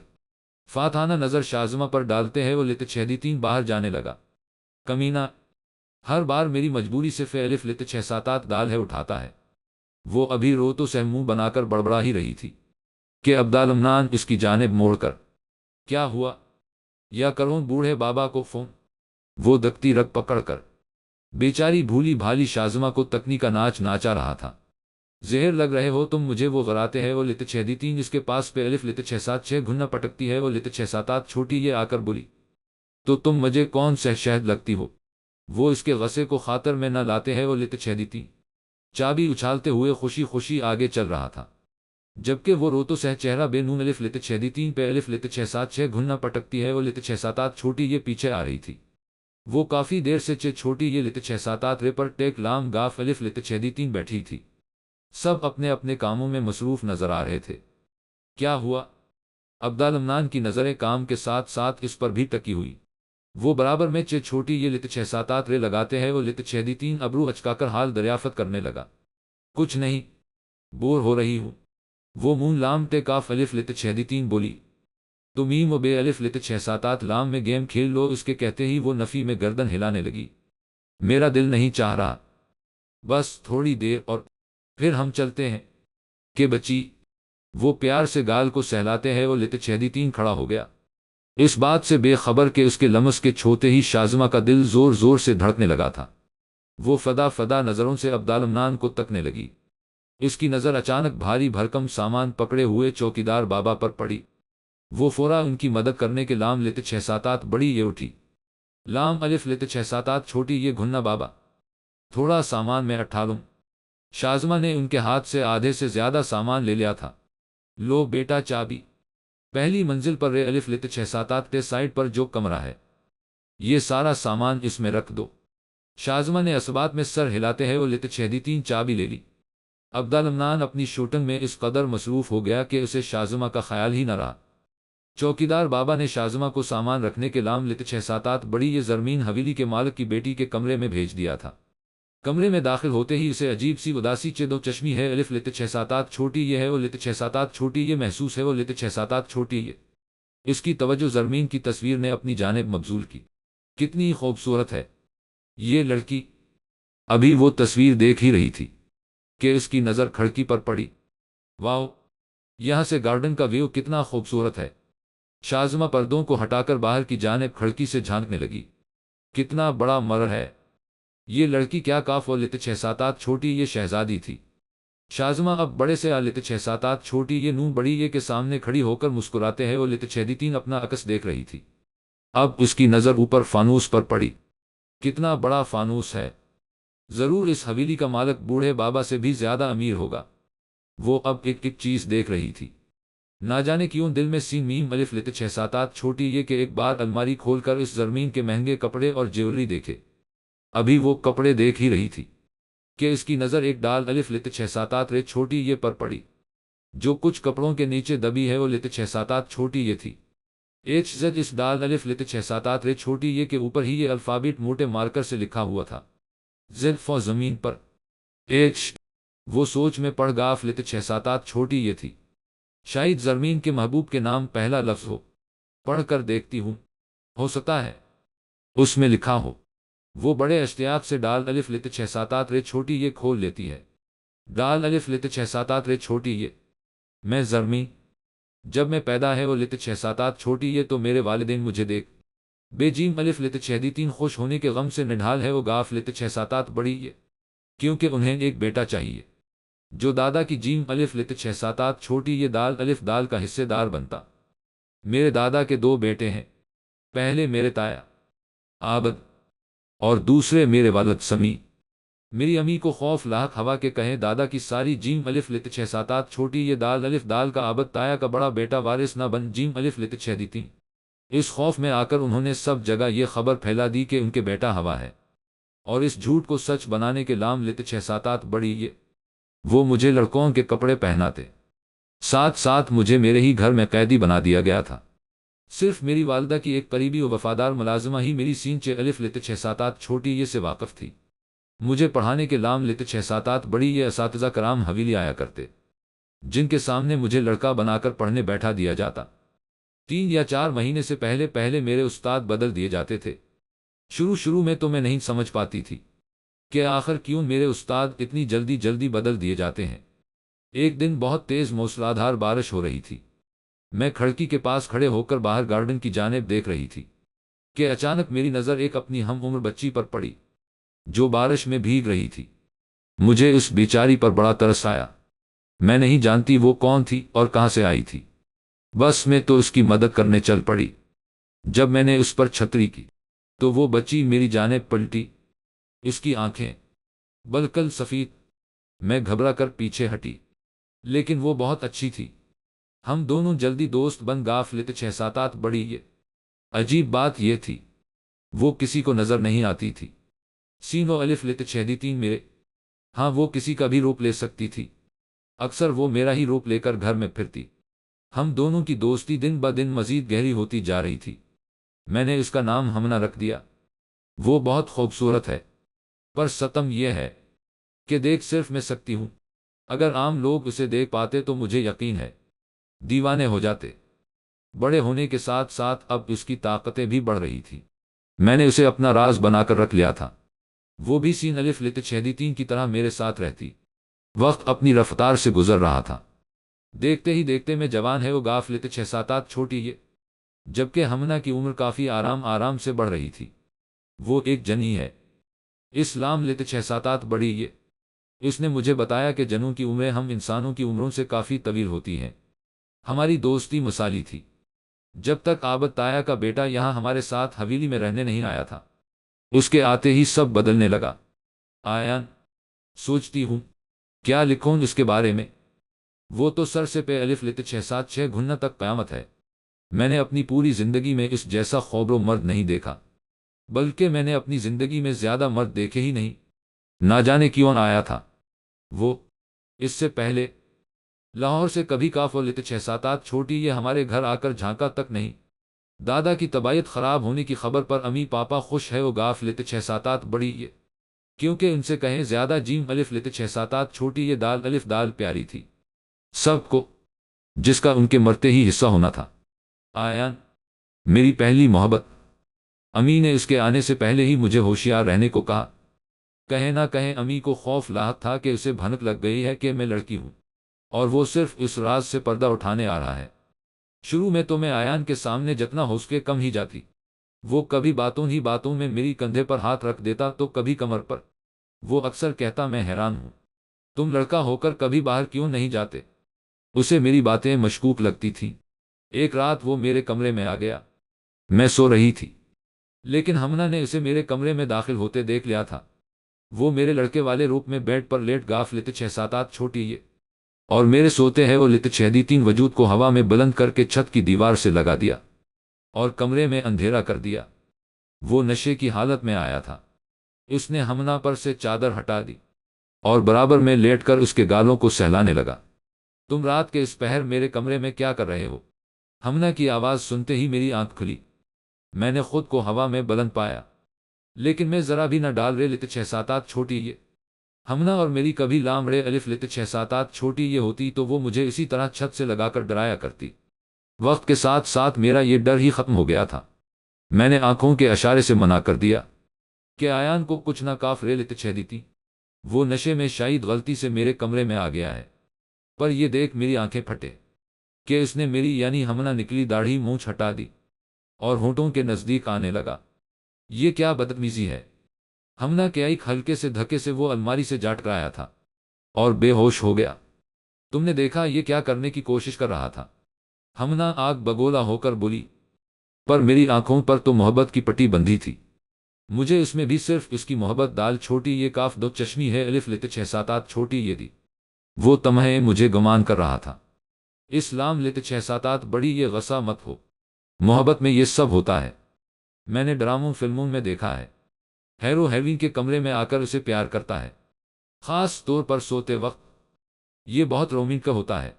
فاتحانہ نظر شازمہ پر ڈالتے ہیں وہ لیتے چھیدی تین باہر جانے لگا۔ کمینہ ہر بار میری مجبوری سے فے الف لیتے چھ ساتات دال ہے اٹھاتا ہے۔ وہ ابھی رو تو سہ منہ بنا کر بڑبڑا ہی رہی تھی کہ عبدالمنان اس کی جانب موڑ کر، کیا ہوا؟ یا کروں بوڑھے بابا کو فون؟ وہ دکتی رگ پکڑ کر بیچاری بھولی بھالی شازمہ کو تکنی کا ناچ ناچا رہا تھا۔ زہر لگ رہے ہو تم مجھے، وہ غراتے ہیں وہ لیتے چھیدی تین اس کے پاس پہ الف لیتے چھ سات چھ گھننا پٹکتی ہے وہ لیتے چھ ساتات چھوٹی یہ آ کر بولی، تو تم مجھے کون سہ شہد لگتی ہو؟ وہ اس کے غصے کو خاطر میں نہ لاتے ہیں وہ لیتے چھیدی تین چابی اچھالتے ہوئے خوشی خوشی آگے چل رہا تھا، جبکہ وہ روتو سہ چہرہ بے نون الف لیتے چھیدی تین پہ الف لیتے چھ سات چھ گھننا پٹکتی ہے وہ لیتے چھ ساتات چھوٹی یہ پیچھے آ رہی تھی۔ وہ کافی دیر سے چھوٹی یہ لیتے چھ ساتات رے پر ٹیک لام گاف الف لیتے چھیدی تین بیٹھی تھی۔ سب اپنے اپنے کاموں میں مصروف نظر آ رہے تھے۔ کیا ہوا؟ عبدالمنان کی نظریں کام کے ساتھ ساتھ اس پر بھی ٹکی ہوئی۔ وہ برابر میں چھوٹی یہ لت 6-7 رے لگاتے ہیں، وہ لت 6 ابرو اچکا کر حال دریافت کرنے لگا۔ کچھ نہیں، بور ہو رہی ہوں۔ وہ مون لام ٹے کاف الف لت 6 بولی۔ تو میم و بے الف لت 6-7 لام میں گیم کھیل لو، اس کے کہتے ہی وہ نفی میں گردن ہلانے لگی۔ میرا دل نہیں چاہ رہا، بس تھوڑی دیر اور پھر ہم چلتے ہیں کہ بچی۔ وہ پیار سے گال کو سہلاتے ہیں، وہ لت 6 کھڑا ہو گیا، اس بات سے بے خبر کہ اس کے لمس کے چھوتے ہی شازمہ کا دل زور زور سے دھڑکنے لگا تھا۔ وہ فدا فدا نظروں سے عبدالمنان کو تکنے لگی۔ اس کی نظر اچانک بھاری بھرکم سامان پکڑے ہوئے چوکیدار بابا پر پڑی۔ وہ فورا ان کی مدد کرنے کے لام لت 6-7 بڑی یہ اٹھی۔ لام الف لت 6-7 چھوٹی یہ گھننا بابا، تھوڑا سامان میں اٹھا لوں۔ شازمہ نے ان کے ہاتھ سے آدھے سے زیادہ سامان لے لیا تھا۔ لو بیٹا چابی، پہلی منزل پر رے الف لت 6-7 ٹے سائڈ پر جو کمرہ ہے، یہ سارا سامان اس میں رکھ دو۔ شازمہ نے اسبات میں سر ہلاتے ہیں وہ لت 6 چابی لے لی۔ عبدالمنان اپنی شوٹنگ میں اس قدر مصروف ہو گیا کہ اسے شازمہ کا خیال ہی نہ رہا۔ چوکیدار بابا نے شازمہ کو سامان رکھنے کے لام لت 6-7 بڑی یہ زرمین حویلی کے مالک کی بیٹی کے کمرے میں بھیج دیا تھا۔ کمرے میں داخل ہوتے ہی اسے عجیب سی اداسی دو چشمی ہے الف لت 6-7 چھوٹی یہ ہے وہ لت 6-7 چھوٹی یہ محسوس ہے وہ لت 6-7 چھوٹی یہ۔ اس کی توجہ زرمین کی تصویر نے اپنی جانب مبذول کی۔ کتنی خوبصورت ہے یہ لڑکی! ابھی وہ تصویر دیکھ ہی رہی تھی کہ اس کی نظر کھڑکی پر پڑی۔ واو، یہاں سے گارڈن کا ویو کتنا خوبصورت ہے! شازمہ پردوں کو ہٹا کر باہر کی جانب کھڑکی سے جھانکنے لگی۔ کتنا بڑا مرر ہے یہ لڑکی! کیا کاف و لت 6-7 چھوٹی یہ شہزادی تھی۔ شازمہ اب بڑے سے لت 6-7 چھوٹی یہ نون بڑی یہ کے سامنے کھڑی ہو کر مسکراتے ہیں وہ لت 6 اپنا عکس دیکھ رہی تھی۔ اب اس کی نظر اوپر فانوس پر پڑی۔ کتنا بڑا فانوس ہے! ضرور اس حویلی کا مالک بوڑھے بابا سے بھی زیادہ امیر ہوگا۔ وہ اب ایک ایک چیز دیکھ رہی تھی۔ نہ جانے کیوں دل میں سین میم الف لت 6-7 چھوٹی یہ کہ ایک بار الماری کھول کر اس زرمین کے مہنگے کپڑے اور جیولری دیکھے۔ ابھی وہ کپڑے دیکھ ہی رہی تھی کہ اس کی نظر ایک ڈال الف لت 6-7 رے چھوٹی یہ پر پڑی۔ جو کچھ کپڑوں کے نیچے دبی ہے وہ لت 6-7 چھوٹی یہ تھی۔ ایچ زد اس ڈال الف لت 6-7 رے چھوٹی یہ کے اوپر ہی یہ الفابیٹ موٹے مارکر سے لکھا ہوا تھا۔ زد فور زمین پر ایچ۔ وہ سوچ میں پڑ گاف لت 6-7 چھوٹی یہ تھی۔ شاید زرمین کے محبوب کے نام پہلا لفظ ہو۔ پڑھ کر دیکھتی ہوں، ہو سکتا ہے اس میں لکھا ہو۔ وہ بڑے اشتیاق سے ڈال الف لت 6-7 رے چھوٹی یہ کھول لیتی ہے۔ ڈال الف لت 6-7 رے چھوٹی یہ۔ میں زرمین، جب میں پیدا ہے وہ لت 6-7 چھوٹی یہ تو میرے والدین مجھے دیکھ بے جیم الف لت 6 خوش ہونے کے غم سے نڈھال ہے وہ گاف لت 6-7 بڑی یہ، کیونکہ انہیں ایک بیٹا چاہیے جو دادا کی جیم الف لت 6-7 چھوٹی یہ دال الف دال کا حصے دار بنتا۔ میرے دادا کے 2 بیٹے ہیں، پہلے میرے تایا عابد اور دوسرے میرے والد سمی۔ میری امی کو خوف لاحق ہوا کہ کہیں دادا کی ساری جیم الف لت 6-7 چھوٹی یہ دال الف دال کا عابد تایا کا بڑا بیٹا وارث نہ بن جیم الف لت 6 اس خوف میں آ کر انہوں نے سب جگہ یہ خبر پھیلا دی کہ ان کے بیٹا ہوا ہے، اور اس جھوٹ کو سچ بنانے کے لام لت 6-7 بڑی یہ۔ وہ مجھے لڑکوں کے کپڑے پہناتے، ساتھ ساتھ مجھے میرے ہی گھر میں قیدی بنا دیا گیا تھا۔ صرف میری والدہ کی ایک قریبی و وفادار ملازمہ ہی میری سین الف لت 6-7 چھوٹی یہ سے واقف تھی۔ مجھے پڑھانے کے لام لت 6-7 بڑی یہ اساتذہ کرام حویلی آیا کرتے، جن کے سامنے مجھے لڑکا بنا کر پڑھنے بیٹھا دیا جاتا۔ 3 یا 4 مہینے سے پہلے میرے استاد بدل دیے جاتے تھے۔ شروع میں تو میں نہیں سمجھ پاتی تھی کہ آخر کیوں میرے استاد اتنی جلدی بدل دیے جاتے ہیں۔ ایک دن بہت تیز موسلادھار بارش ہو رہی تھی۔ میں کھڑکی کے پاس کھڑے ہو کر باہر گارڈن کی جانب دیکھ رہی تھی کہ اچانک میری نظر ایک اپنی ہم عمر بچی پر پڑی جو بارش میں بھیگ رہی تھی۔ مجھے اس بیچاری پر بڑا ترس آیا۔ میں نہیں جانتی وہ کون تھی اور کہاں سے آئی تھی، بس میں تو اس کی مدد کرنے چل پڑی۔ جب میں نے اس پر چھتری کی تو وہ بچی میری جانب پلٹی، اس کی آنکھیں بالکل سفید۔ میں گھبرا کر پیچھے ہٹی، لیکن وہ بہت اچھی تھی۔ ہم دونوں جلدی دوست بن گاف لت 6-7 بڑی یہ۔ عجیب بات یہ تھی وہ کسی کو نظر نہیں آتی تھی۔ سین و الف لت 6 میرے، ہاں وہ کسی کا بھی روپ لے سکتی تھی۔ اکثر وہ میرا ہی روپ لے کر گھر میں پھرتی۔ ہم دونوں کی دوستی دن بہ دن مزید گہری ہوتی جا رہی تھی۔ میں نے اس کا نام ہمنا رکھ دیا۔ وہ بہت خوبصورت ہے، پر ستم یہ ہے کہ دیکھ صرف میں سکتی ہوں۔ اگر عام لوگ اسے دیکھ پاتے تو مجھے یقین ہے دیوانے ہو جاتے۔ بڑے ہونے کے ساتھ ساتھ اب اس کی طاقتیں بھی بڑھ رہی تھی۔ میں نے اسے اپنا راز بنا کر رکھ لیا تھا۔ وہ بھی سین الف لت چھیدی تین کی طرح میرے ساتھ رہتی۔ وقت اپنی رفتار سے گزر رہا تھا۔ دیکھتے ہی دیکھتے میں جوان ہے وہ گاف لت چھ ساتات چھوٹی یہ، جبکہ ہمنا کی عمر کافی آرام آرام سے بڑھ رہی تھی۔ وہ ایک جنی ہے۔ اسلام لت چھ ساتات بڑی یہ۔ اس نے مجھے بتایا کہ جنوں کی عمریں ہم انسانوں کی عمروں سے کافی طویل ہوتی ہیں۔ ہماری دوستی مثالی تھی جب تک عابد تایا کا بیٹا یہاں ہمارے ساتھ حویلی میں رہنے نہیں آیا تھا۔ اس کے آتے ہی سب بدلنے لگا۔ آیان سوچتی ہوں کیا لکھوں اس کے بارے میں۔ وہ تو سر سے پہ الف لت چھ سات چھ گھننا تک قیامت ہے۔ میں نے اپنی پوری زندگی میں اس جیسا خوبرو مرد نہیں دیکھا، بلکہ میں نے اپنی زندگی میں زیادہ مرد دیکھے ہی نہیں۔ نہ جانے کیوں آیا تھا وہ اس سے پہلے لاہور سے کبھی کاف و لت چھ ساتات چھوٹی یہ ہمارے گھر آ کر جھانکا تک نہیں۔ دادا کی طبیعت خراب ہونے کی خبر پر امی پاپا خوش ہے وہ گاف لت چھ ساتات بڑی یہ، کیونکہ ان سے کہیں زیادہ جیم الف لت چھ ساتات چھوٹی یہ دال الف دال پیاری تھی سب کو، جس کا ان کے مرتے ہی حصہ ہونا تھا۔ آیان میری پہلی محبت۔ امی نے اس کے آنے سے پہلے ہی مجھے ہوشیار رہنے کو کہا۔ کہیں نہ کہیں امی کو خوف لاحق تھا کہ اسے بھنک لگ گئی ہے کہ میں لڑکی ہوں، اور وہ صرف اس راز سے پردہ اٹھانے آ رہا ہے۔ شروع میں تو میں آیان کے سامنے جتنا ہو سکے کم ہی جاتی۔ وہ کبھی باتوں ہی باتوں میں میری کندھے پر ہاتھ رکھ دیتا تو کبھی کمر پر۔ وہ اکثر کہتا میں حیران ہوں تم لڑکا ہو کر کبھی باہر کیوں نہیں جاتے۔ اسے میری باتیں مشکوک لگتی تھیں۔ ایک رات وہ میرے کمرے میں آ گیا۔ میں سو رہی تھی، لیکن ہمنا نے اسے میرے کمرے میں داخل ہوتے دیکھ لیا تھا۔ وہ میرے لڑکے والے روپ میں بیڈ پر لیٹ گاف لت چھ ساتات چھوٹی یہ اور میرے سوتے ہیں وہ لت چھیدی تین وجود کو ہوا میں بلند کر کے چھت کی دیوار سے لگا دیا اور کمرے میں اندھیرا کر دیا۔ وہ نشے کی حالت میں آیا تھا۔ اس نے ہمنا پر سے چادر ہٹا دی اور برابر میں لیٹ کر اس کے گالوں کو سہلانے لگا۔ تم رات کے اس پہر میرے کمرے میں کیا کر رہے ہو؟ ہمنا کی آواز سنتے ہی میری آنکھ کھلی۔ میں نے خود کو ہوا میں بلند پایا، لیکن میں ذرا بھی نہ ڈال رہے لت چھ ساتات چھوٹی یہ۔ ہمنا اور میری کبھی لامڑے الف لت چھ ساتات چھوٹی یہ ہوتی تو وہ مجھے اسی طرح چھت سے لگا کر ڈرایا کرتی۔ وقت کے ساتھ ساتھ میرا یہ ڈر ہی ختم ہو گیا تھا۔ میں نے آنکھوں کے اشارے سے منع کر دیا کہ آیان کو کچھ نہ کاف رے لت چھیدی تھی۔ وہ نشے میں شاید غلطی سے میرے کمرے میں آ گیا ہے، پر یہ دیکھ میری آنکھیں پھٹے کہ اس نے میری یعنی ہمنا نکلی داڑھی مونچھ ہٹا دی اور ہونٹوں کے نزدیک آنے لگا۔ یہ کیا بدتمیزی ہے؟ ہمنا کے ایک ہلکے سے دھکے سے وہ الماری سے جا ٹکرایا تھا اور بے ہوش ہو گیا۔ تم نے دیکھا یہ کیا کرنے کی کوشش کر رہا تھا؟ ہمنا آگ بگولا ہو کر بولی۔ پر میری آنکھوں پر تو محبت کی پٹی بندھی تھی۔ مجھے اس میں بھی صرف اس کی محبت دال چھوٹی یہ کاف دو چشمی ہے الف لت چھ ساتات چھوٹی یہ دی۔ وہ تمہیں مجھے گمان کر رہا تھا۔ اسلام لت چھ ساتات بڑی یہ غصہ مت ہو۔ محبت میں یہ سب ہوتا ہے۔ میں نے ڈراموں فلموں میں دیکھا ہے، ہیرو ہیروین کے کمرے میں آ کر اسے پیار کرتا ہے، خاص طور پر سوتے وقت۔ یہ بہت رومانٹک ہوتا ہے۔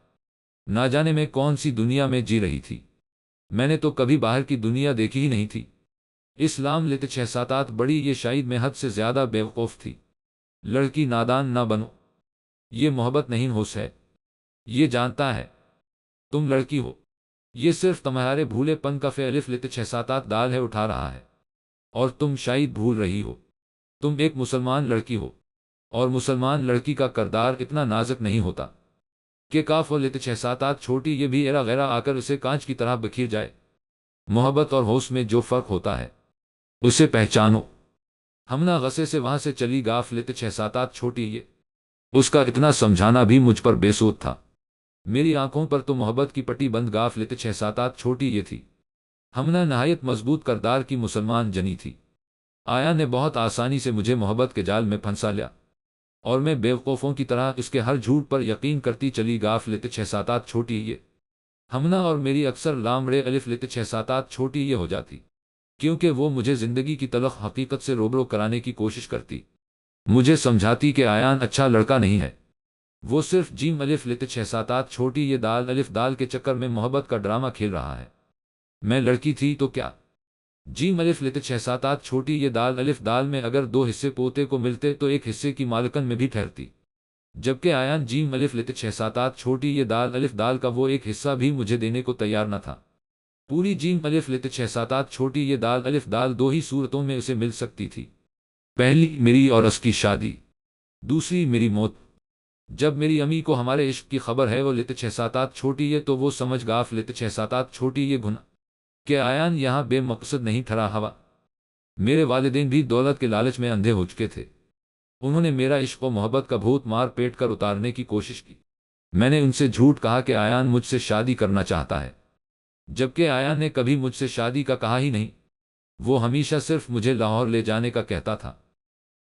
نہ جانے میں کون سی دنیا میں جی رہی تھی۔ میں نے تو کبھی باہر کی دنیا دیکھی ہی نہیں تھی۔ اسلام لت چھ ساتات بڑی یہ شاید میں حد سے زیادہ بیوقوف تھی۔ لڑکی نادان نہ بنو، یہ محبت نہیں ہوش ہے، یہ جانتا ہے تم لڑکی ہو۔ یہ صرف تمہارے بھولے پن کا فے الف لت چھ ساتات دال ہے اٹھا رہا ہے، اور تم شاید بھول رہی ہو تم ایک مسلمان لڑکی ہو، اور مسلمان لڑکی کا کردار اتنا نازک نہیں ہوتا کہ کاف و لت چھ ساتات چھوٹی یہ بھی ایرا غیرہ آ کر اسے کانچ کی طرح بکھیر جائے۔ محبت اور ہوش میں جو فرق ہوتا ہے اسے پہچانو۔ ہمنا غصے سے وہاں سے چلی گاف لت چھ ساتات چھوٹی یہ۔ اس کا اتنا سمجھانا بھی مجھ پر بے سود تھا۔ میری آنکھوں پر تو محبت کی پٹی بند گاف لت چھ ساتات چھوٹی یہ تھی۔ ہمنا نہایت مضبوط کردار کی مسلمان جنی تھی۔ آیا نے بہت آسانی سے مجھے محبت کے جال میں پھنسا لیا، اور میں بیوقوفوں کی طرح اس کے ہر جھوٹ پر یقین کرتی چلی گاف لت چھ ساتات چھوٹی یہ۔ ہمنا اور میری اکثر لامڑے الف لت چھ ساتات چھوٹی یہ ہو جاتی، کیونکہ وہ مجھے زندگی کی تلخ حقیقت سے روبرو کرانے کی کوشش کرتی۔ مجھے سمجھاتی کہ آیان اچھا لڑکا نہیں ہے، وہ صرف جیم الف لت چھ ساتات چھوٹی یہ دال الف دال کے چکر میں محبت کا ڈرامہ کھیل رہا ہے۔ میں لڑکی تھی تو کیا؟ جیم الف لت چھ ساتات چھوٹی یہ دال الف دال میں اگر دو حصے پوتے کو ملتے تو ایک حصے کی مالکن میں بھی ٹھہرتی، جبکہ آیان جیم الف لت چھ ساتات چھوٹی یہ دال الف دال کا وہ ایک حصہ بھی مجھے دینے کو تیار نہ تھا۔ پوری جیم الف لت چھ ساتات چھوٹی یہ دال الف دال دو ہی صورتوں میں اسے مل سکتی تھی، پہلی میری اور اس کی شادی، دوسری میری موت۔ جب میری امی کو ہمارے عشق کی خبر ہے وہ لت چھ ساتات چھوٹی یہ تو وہ سمجھ گاف لت چھ ساتات چھوٹی یہ گنا کہ آیان یہاں بے مقصد نہیں ٹھہرا ہوا۔ میرے والدین بھی دولت کے لالچ میں اندھے ہو چکے تھے، انہوں نے میرا عشق و محبت کا بھوت مار پیٹ کر اتارنے کی کوشش کی۔ میں نے ان سے جھوٹ کہا کہ آیان مجھ سے شادی کرنا چاہتا ہے، جبکہ آیان نے کبھی مجھ سے شادی کا کہا ہی نہیں، وہ ہمیشہ صرف مجھے لاہور لے جانے کا کہتا تھا۔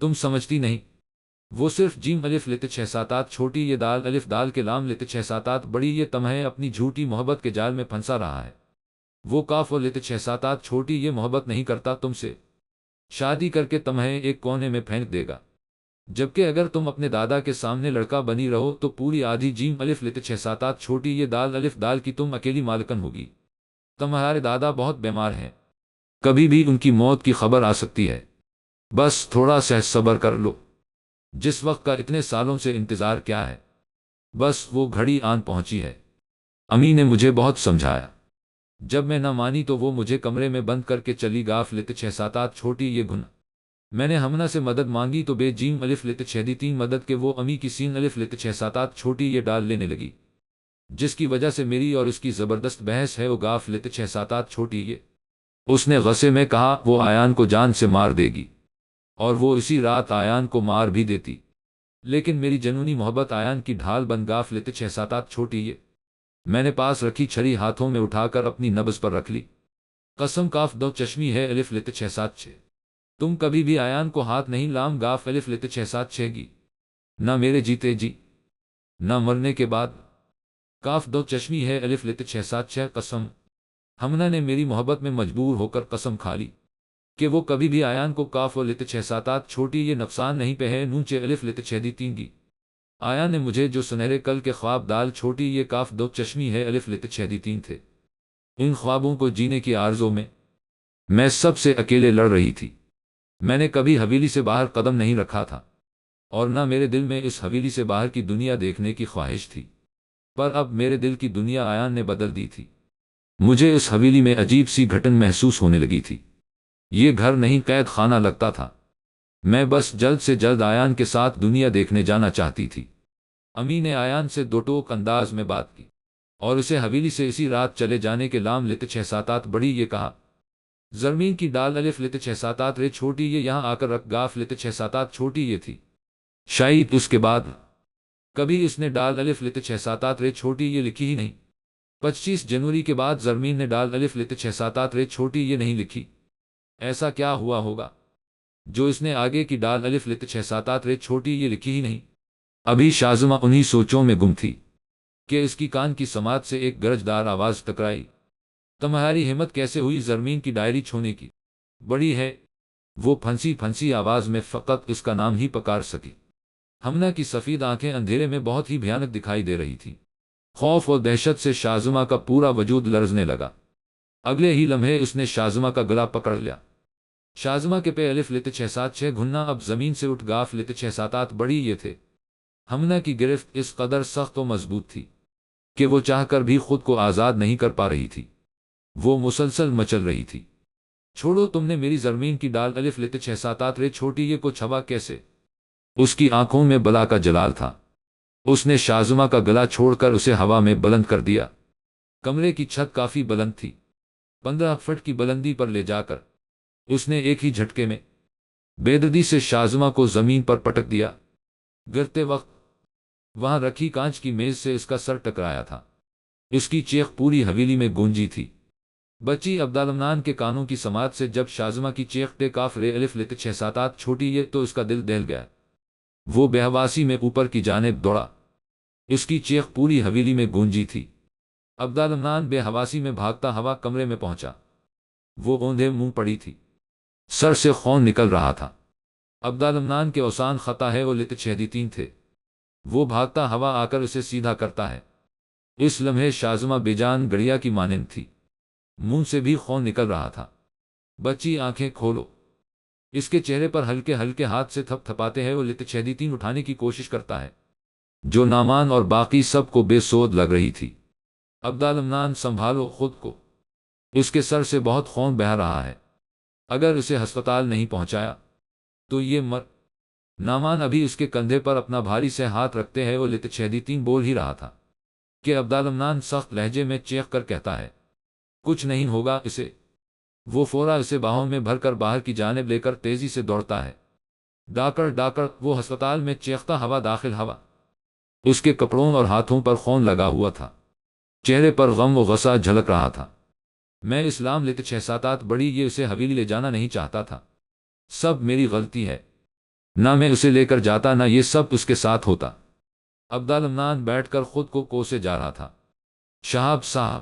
تم سمجھتی نہیں، وہ صرف جیم الف لت چھ ساتات چھوٹی یہ دال الف دال کے لام لت چھ ساتات بڑی یہ تمہیں اپنی جھوٹی محبت کے جال میں پھنسا رہا ہے۔ وہ کاف و لت چھ ساتات چھوٹی یہ محبت نہیں کرتا تم سے، شادی کر کے تمہیں ایک کونے میں پھینک دے گا، جبکہ اگر تم اپنے دادا کے سامنے لڑکا بنی رہو تو پوری آدھی جیم الف لت چھ ساتات چھوٹی یہ دال الف دال کی تم اکیلی مالکن ہوگی۔ تمہارے دادا بہت بیمار ہیں، کبھی بھی ان کی موت کی خبر آ سکتی ہے، بس تھوڑا سا صبر کر لو۔ جس وقت کا اتنے سالوں سے انتظار کیا ہے، بس وہ گھڑی آن پہنچی ہے۔ امی نے مجھے بہت سمجھایا، جب میں نہ مانی تو وہ مجھے کمرے میں بند کر کے چلی گاف لت چھ ساتات چھوٹی یہ گنا۔ میں نے ہمنا سے مدد مانگی تو بے جیم الف لت چھ دی تین مدد کے وہ امی کی سین الف لت چھ ساتات چھوٹی یہ ڈال لینے لگی، جس کی وجہ سے میری اور اس کی زبردست بحث ہے وہ گاف لت چھ ساتات چھوٹی یہ۔ اس نے غصے میں کہا وہ آیان کو جان سے مار دے گی، اور وہ اسی رات آیان کو مار بھی دیتی، لیکن میری جنونی محبت آیان کی ڈھال بن گاف لت چھ ساتات چھوٹی یہ۔ میں نے پاس رکھی چھری ہاتھوں میں اٹھا کر اپنی نبض پر رکھ لی۔ قسم کاف دو چشمی ہے الف لت چھ سات چھ، تم کبھی بھی آیان کو ہاتھ نہیں لام گاف الف لت چھ سات چھ گی، نہ میرے جیتے جی نہ مرنے کے بعد۔ کاف دو چشمی ہے الف لت چھ سات چھ قسم۔ ہمنا نے میری محبت میں مجبور ہو کر قسم کھا لی کہ وہ کبھی بھی آیان کو کاف و لت چھ ساتات چھوٹی یہ نقصان نہیں پہے نونچے الف لت چھ دی تین گی۔ آیان نے مجھے جو سنہرے کل کے خواب دال چھوٹی یہ کاف دو چشمی ہے الف لت چھ دی تین تھے، ان خوابوں کو جینے کی آرزو میں سب سے اکیلے لڑ رہی تھی۔ میں نے کبھی حویلی سے باہر قدم نہیں رکھا تھا، اور نہ میرے دل میں اس حویلی سے باہر کی دنیا دیکھنے کی خواہش تھی، پر اب میرے دل کی دنیا آیان نے بدل دی تھی۔ مجھے اس حویلی میں عجیب سی گھٹن محسوس ہونے لگی تھی، یہ گھر نہیں قید خانہ لگتا تھا۔ میں بس جلد سے جلد آیان کے ساتھ دنیا دیکھنے جانا چاہتی تھی۔ امی نے آیان سے دو ٹوک انداز میں بات کی اور اسے حویلی سے اسی رات چلے جانے کے لام لت چھ ساتات بڑی یہ کہا۔ زمین کی ڈال الف لت چھ ساتات رے چھوٹی یہ یہاں آ کر رکھ گاف لت چھ ساتات چھوٹی یہ تھی، شاید اس کے بعد کبھی اس نے ڈال الف لت چھ ساتات رے چھوٹی یہ لکھی ہی نہیں۔ 25 جنوری کے بعد زرمین نے ڈال الف لت چھ ساتات رے چھوٹی یہ نہیں لکھی۔ ایسا کیا ہوا ہوگا جو اس نے آگے کی ڈال الف لت چھ ساتات رے چھوٹی یہ لکھی ہی نہیں؟ ابھی شازمہ انہی سوچوں میں گم تھی کہ اس کی کان کی سماعت سے ایک گرجدار آواز ٹکرائی۔ تمہاری ہمت کیسے ہوئی زرمین کی ڈائری چھونے کی؟ بڑی ہے، وہ پھنسی پھنسی آواز میں فقط اس کا نام ہی پکار سکی۔ ہمنا کی سفید آنکھیں اندھیرے میں بہت ہی بھیانک دکھائی دے رہی تھی۔ خوف اور دہشت سے شازمہ کا پورا وجود لرزنے لگا۔ اگلے ہی لمحے اس نے شازمہ کا گلا پکڑ لیا۔ شازمہ کے پہ الف لت چھ سات چھ گھننا اب زمین سے اٹھ گاف لت چھ ساتات بڑی یہ تھے۔ ہمنا کی گرفت اس قدر سخت و مضبوط تھی کہ وہ چاہ کر بھی خود کو آزاد نہیں کر پا رہی تھی، وہ مسلسل مچل رہی تھی۔ چھوڑو، تم نے میری زمین کی ڈال الف لت چھ ساتات رے چھوٹی یہ کو چھوا کیسے؟ اس کی آنکھوں میں بلا کا جلال تھا۔ اس نے شازمہ کا گلا چھوڑ کر اسے ہوا میں بلند کر دیا۔ کمرے کی چھت کافی بلند تھی، 15 فٹ کی بلندی پر لے جا کر اس نے ایک ہی جھٹکے میں بے دردی سے شازمہ کو زمین پر پٹک دیا۔ گرتے وقت وہاں رکھی کانچ کی میز سے اس کا سر ٹکرایا تھا۔ اس کی چیخ پوری حویلی میں گونجی تھی۔ بچی عبدالمنان کے کانوں کی سماعت سے جب شازمہ کی چیخ ٹے کاف رے الف لت چھ ساتات چھوٹی یہ تو اس کا دل دہل گیا۔ وہ بے حواسی میں اوپر کی جانب دوڑا۔ اس کی چیخ پوری حویلی میں گونجی تھی۔ عبدالمنان بے حواسی میں بھاگتا ہوا کمرے میں پہنچا۔ وہ اوندھے منہ پڑی تھی، سر سے خون نکل رہا تھا۔ عبدالمنان کے اوسان خطا ہے وہ لت چھ دی تین تھے۔ وہ بھاگتا ہوا آ کر اسے سیدھا کرتا ہے۔ اس لمحے شازمہ بے جان گڑیا کی مانند تھی، منہ سے بھی خون نکل رہا تھا۔ بچی آنکھیں کھولو۔ اس کے چہرے پر ہلکے ہلکے ہاتھ سے تھپ تھپاتے ہیں وہ لتچھیدی اٹھانے کی کوشش کرتا ہے، جو نعمان اور باقی سب کو بے سود لگ رہی تھی۔ عبدالمنان سنبھالو خود کو، اس کے سر سے بہت خون بہہ رہا ہے، اگر اسے ہسپتال نہیں پہنچایا تو یہ مر۔ نعمان ابھی اس کے کندھے پر اپنا بھاری سے ہاتھ رکھتے ہیں وہ لتچھیدی بول ہی رہا تھا کہ عبدالمنان سخت لہجے میں چیخ کر کہتا ہے، کچھ نہیں ہوگا اسے۔ وہ فورا اسے باہوں میں بھر کر باہر کی جانب لے کر تیزی سے دوڑتا ہے۔ ڈاکر ڈاکر، وہ ہسپتال میں چیختا ہوا داخل ہوا۔ اس کے کپڑوں اور ہاتھوں پر خون لگا ہوا تھا، چہرے پر غم و غصہ جھلک رہا تھا۔ میں اسلام لیتے 6-7 بڑی یہ اسے حویلی لے جانا نہیں چاہتا تھا، سب میری غلطی ہے، نہ میں اسے لے کر جاتا نہ یہ سب اس کے ساتھ ہوتا۔ عبدالمنان بیٹھ کر خود کو کوسے جا رہا تھا۔ شہاب صاحب،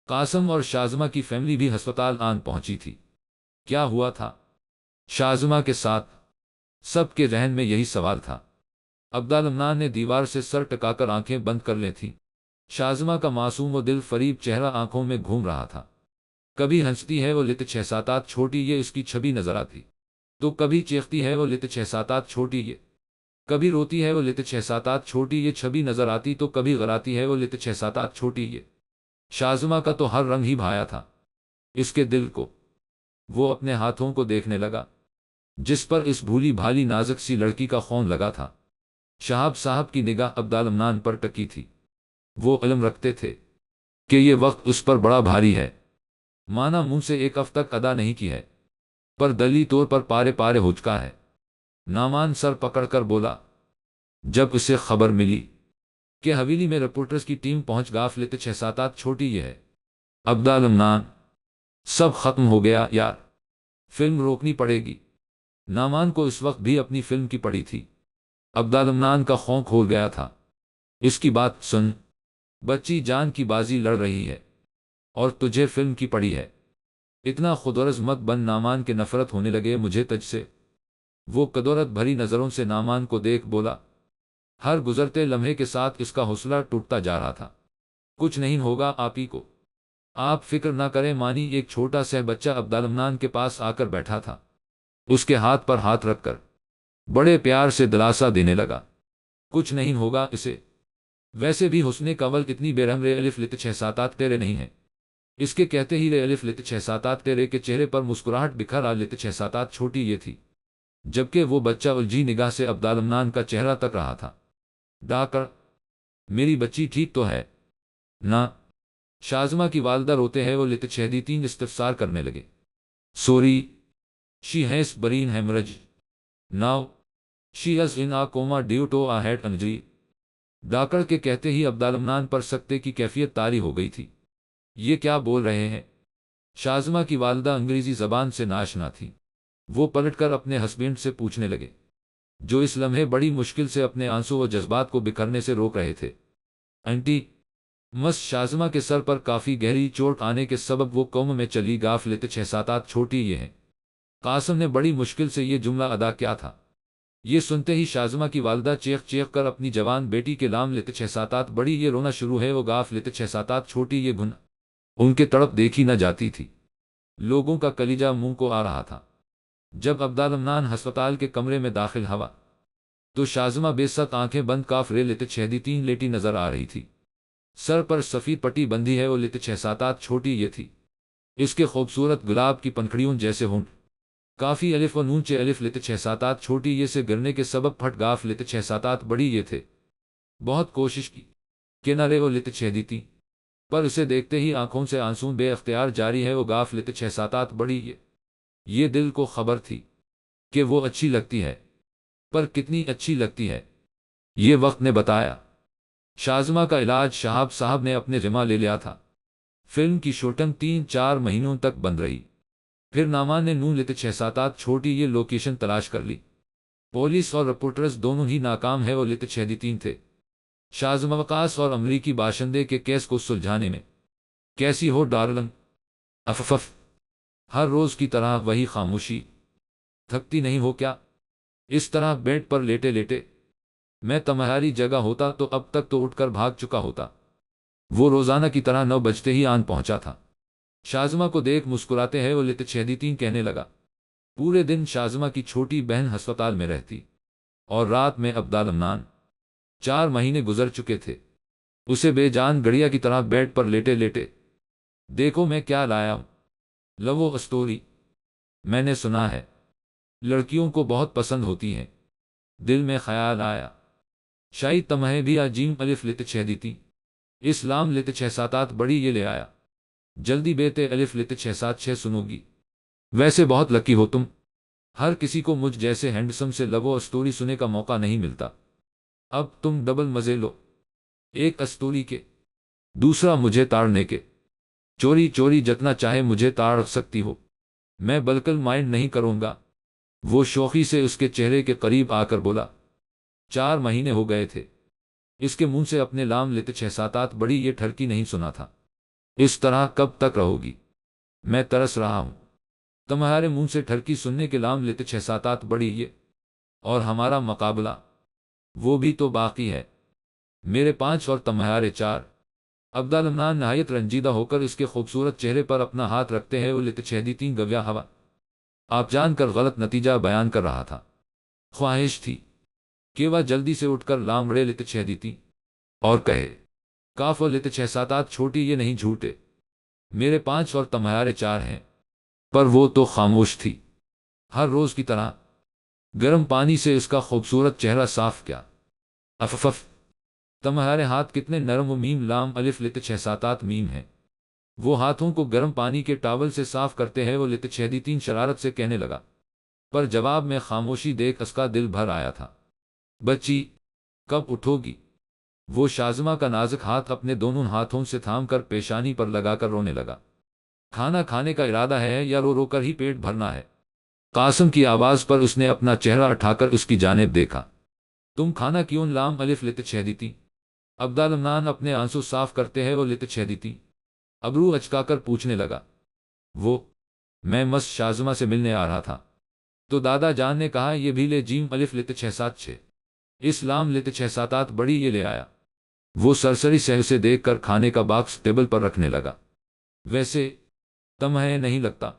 قاسم اور شازمہ کی فیملی بھی ہسپتال آن پہنچی تھی۔ کیا ہوا تھا شازمہ کے ساتھ؟ سب کے ذہن میں یہی سوال تھا۔ عبدالمنان نے دیوار سے سر ٹکا کر آنکھیں بند کر لی تھیں۔ شازمہ کا معصوم و دل فریب چہرہ آنکھوں میں گھوم رہا تھا۔ کبھی ہنستی ہے وہ لت 6-7 چھوٹی یہ اس کی چھبی نظر آتی، تو کبھی چیختی ہے وہ لت 6-7 چھوٹی یہ، کبھی روتی ہے وہ لت 6-7 چھوٹی یہ چھبی نظر آتی، تو کبھی غراتی ہے وہ لت 6-7 چھوٹی یہ۔ شازمہ کا تو ہر رنگ ہی بھایا تھا اس کے دل کو۔ وہ اپنے ہاتھوں کو دیکھنے لگا جس پر اس بھولی بھالی نازک سی لڑکی کا خون لگا تھا۔ شہاب صاحب کی نگاہ عبدالمنان پر ٹکی تھی۔ وہ علم رکھتے تھے کہ یہ وقت اس پر بڑا بھاری ہے، مانا منہ سے ایک اب تک ادا نہیں کی ہے، پر دلی طور پر پارے پارے ہو چکا ہے۔ نعمان سر پکڑ کر بولا، جب اسے خبر ملی کہ حویلی میں رپورٹرز کی ٹیم پہنچ غافلت 6-7 چھوٹی یہ ہے، عبدالمنان، سب ختم ہو گیا یار، فلم روکنی پڑے گی۔ نعمان کو اس وقت بھی اپنی فلم کی پڑی تھی۔ عبدالمنان کا خون کھول گیا تھا۔ اس کی بات سن، بچی جان کی بازی لڑ رہی ہے اور تجھے فلم کی پڑی ہے، اتنا خودغرض مت بن۔ نعمان کے نفرت ہونے لگے مجھے تجھ سے۔ وہ کدورت بھری نظروں سے نعمان کو دیکھ بولا۔ ہر گزرتے لمحے کے ساتھ اس کا حوصلہ ٹوٹتا جا رہا تھا۔ کچھ نہیں ہوگا آپ ہی کو، آپ فکر نہ کریں مانی۔ ایک چھوٹا سا بچہ عبدالمنان کے پاس آ کر بیٹھا تھا، اس کے ہاتھ پر ہاتھ رکھ کر بڑے پیار سے دلاسا دینے لگا، کچھ نہیں ہوگا اسے۔ ویسے بھی حسن کول اتنی بے رحم رے الف لت 6-7 تیرے نہیں ہے۔ اس کے کہتے ہی رے الف لت 6-7 تیرے کے چہرے پر مسکراہٹ بکھر آ لت 6-7 چھوٹی یہ تھی، جبکہ وہ بچہ الجھی نگاہ سے عبدالمنان کا چہرہ تک رہا تھا۔ ڈاکٹر، میری بچی ٹھیک تو ہے نہ؟ شازمہ کی والدہ روتے ہیں وہ لت 6-3 استفسار کرنے لگے۔ Sorry, she has brain haemorrhage now, she is in a coma due to a head injury. Doctor کے کہتے ہی عبدالمنان پر سکتے کی کیفیت طاری ہو گئی تھی۔ یہ کیا بول رہے ہیں؟ شازمہ کی والدہ انگریزی زبان سے ناشنا تھی۔ وہ پلٹ کر اپنے ہسبینڈ سے پوچھنے لگے، جو اس لمحے بڑی مشکل سے اپنے آنسو و جذبات کو بکھرنے سے روک رہے تھے۔ انٹی مس، شازمہ کے سر پر کافی گہری چوٹ آنے کے سبب وہ قوم میں چلی غافلت 6-7 چھوٹی یہ ہے۔ قاسم نے بڑی مشکل سے یہ جملہ ادا کیا تھا۔ یہ سنتے ہی شازمہ کی والدہ چیخ چیخ کر اپنی جوان بیٹی کے لام لت 6-7 بڑی یہ رونا شروع ہے وہ غافلت 6-7 چھوٹی یہ گن ان کے تڑپ دیکھی نہ جاتی تھی۔ لوگوں کا کلیجہ منہ کو آ رہا تھا۔ جب عبدالمنان ہسپتال کے کمرے میں داخل ہوا تو شازمہ بے ست آنکھیں بند کاف رے لت 6-3 لیٹی نظر آ رہی تھی۔ سر پر سفید پٹی بندھی ہے وہ لت 6-7 چھوٹی یہ تھی۔ اس کے خوبصورت گلاب کی پنکھڑیوں جیسے ہونٹ کافی الف و نون چے الف لت 6-7 چھوٹی یہ سے گرنے کے سبب پھٹ غاف لت 6-7 بڑی یہ تھے۔ بہت کوشش کی کہ نہ رے وہ لت 6-3، پر اسے دیکھتے ہی آنکھوں سے آنسوں بے اختیار جاری ہے وہ غاف لت 6-7 بڑی یہ دل کو خبر تھی کہ وہ اچھی لگتی ہے، پر کتنی اچھی لگتی ہے یہ وقت نے بتایا۔ شازمہ کا علاج شہاب صاحب نے اپنے ذمہ لے لیا تھا۔ فلم کی شوٹنگ 3-4 مہینوں تک بند رہی۔ پھر نعمان نے نون لت 6-7 چھوٹی یہ لوکیشن تلاش کر لی۔ پولیس اور رپورٹرز دونوں ہی ناکام ہے وہ لت 6-3 تھے۔ شازمہ وقاص اور امریکی باشندے کے کیس کو سلجھانے میں کیسی ہو ڈارلنگ؟ افف، ہر روز کی طرح وہی خاموشی، تھکتی نہیں ہو کیا؟ اس طرح بیڈ پر لیٹے لیٹے میں تمہاری جگہ ہوتا تو اب تک تو اٹھ کر بھاگ چکا ہوتا۔ وہ روزانہ کی طرح 9 بجتے ہی آن پہنچا تھا۔ شازمہ کو دیکھ مسکراتے ہیں وہ لتچھیدیتین کہنے لگا۔ پورے دن شازمہ کی چھوٹی بہن ہسپتال میں رہتی اور رات میں عبدالمنان۔ 4 مہینے گزر چکے تھے۔ اسے بے جان گڑیا کی طرح بیڈ پر لیٹے لیٹے دیکھو میں کیا لایا ہوں، لو اسٹوری۔ میں نے سنا ہے لڑکیوں کو بہت پسند ہوتی ہیں۔ دل میں خیال آیا شاید تمہیں بھی عجیم الف لتچھیدیتی اسلام لت677 بڑی یہ لے آیا۔ جلدی بیتے الف لت676 سنو گی۔ ویسے بہت لکی ہو تم، ہر کسی کو مجھ جیسے ہینڈسم سے لو اسٹوری سنے کا موقع نہیں ملتا۔ اب تم ڈبل مزے لو، ایک اسٹوری کے، دوسرا مجھے تاڑنے کے۔ چوری چوری جتنا چاہے مجھے تاڑ سکتی ہو، میں بالکل مائنڈ نہیں کروں گا۔ وہ شوخی سے اس کے چہرے کے قریب آ کر بولا۔ 4 مہینے ہو گئے تھے اس کے منہ سے اپنے لام لت677 بڑی یہ ٹھرکی نہیں سنا تھا۔ اس طرح کب تک رہو گی؟ میں ترس رہا ہوں تمہارے منہ سے ٹھرکی سننے کے لام لت677 بڑی یہ، اور ہمارا مقابلہ وہ بھی تو باقی ہے، میرے 5 اور تمہارے 4۔ عبدالمنان نہایت رنجیدہ ہو کر اس کے خوبصورت چہرے پر اپنا ہاتھ رکھتے ہیں وہ لتچھیدیتین گویا ہوا آپ جان کر غلط نتیجہ بیان کر رہا تھا۔ خواہش تھی کہ وہ جلدی سے اٹھ کر لامڑے لتچھیدیتین اور کہے کاف و لت677 چھوٹی یہ نہیں جھوٹے، میرے 5 اور تمہارے 4 ہیں۔ پر وہ تو خاموش تھی۔ ہر روز کی طرح گرم پانی سے اس کا خوبصورت چہرہ صاف کیا۔ اف تمہارے ہاتھ کتنے نرم و میم لام الف لت677 میم ہیں۔ وہ ہاتھوں کو گرم پانی کے ٹاول سے صاف کرتے ہیں وہ لتچھیدیتین شرارت سے کہنے لگا، پر جواب میں خاموشی دیکھ اس کا دل بھر آیا تھا۔ بچی کب اٹھو گی؟ وہ شازمہ کا نازک ہاتھ اپنے دونوں ہاتھوں سے تھام کر پیشانی پر لگا کر رونے لگا۔ کھانا کھانے کا ارادہ ہے یا رو رو کر ہی پیٹ بھرنا ہے؟ قاسم کی آواز پر اس نے اپنا چہرہ اٹھا کر اس کی جانب دیکھا۔ تم کھانا کیوں لام الف لتچھیدیتین؟ عبدالمنان اپنے آنسو صاف کرتے ہیں وہ لتچھیدیتین ابرو اچکا کر پوچھنے لگا۔ میں مس شازمہ سے ملنے آ رہا تھا تو دادا جان نے کہا یہ بھی لے جیم الف لت676 اسلام لت677 بڑی یہ لے آیا۔ وہ سرسری سے اسے دیکھ کر کھانے کا باکس ٹیبل پر رکھنے لگا۔ ویسے تمہیں نہیں لگتا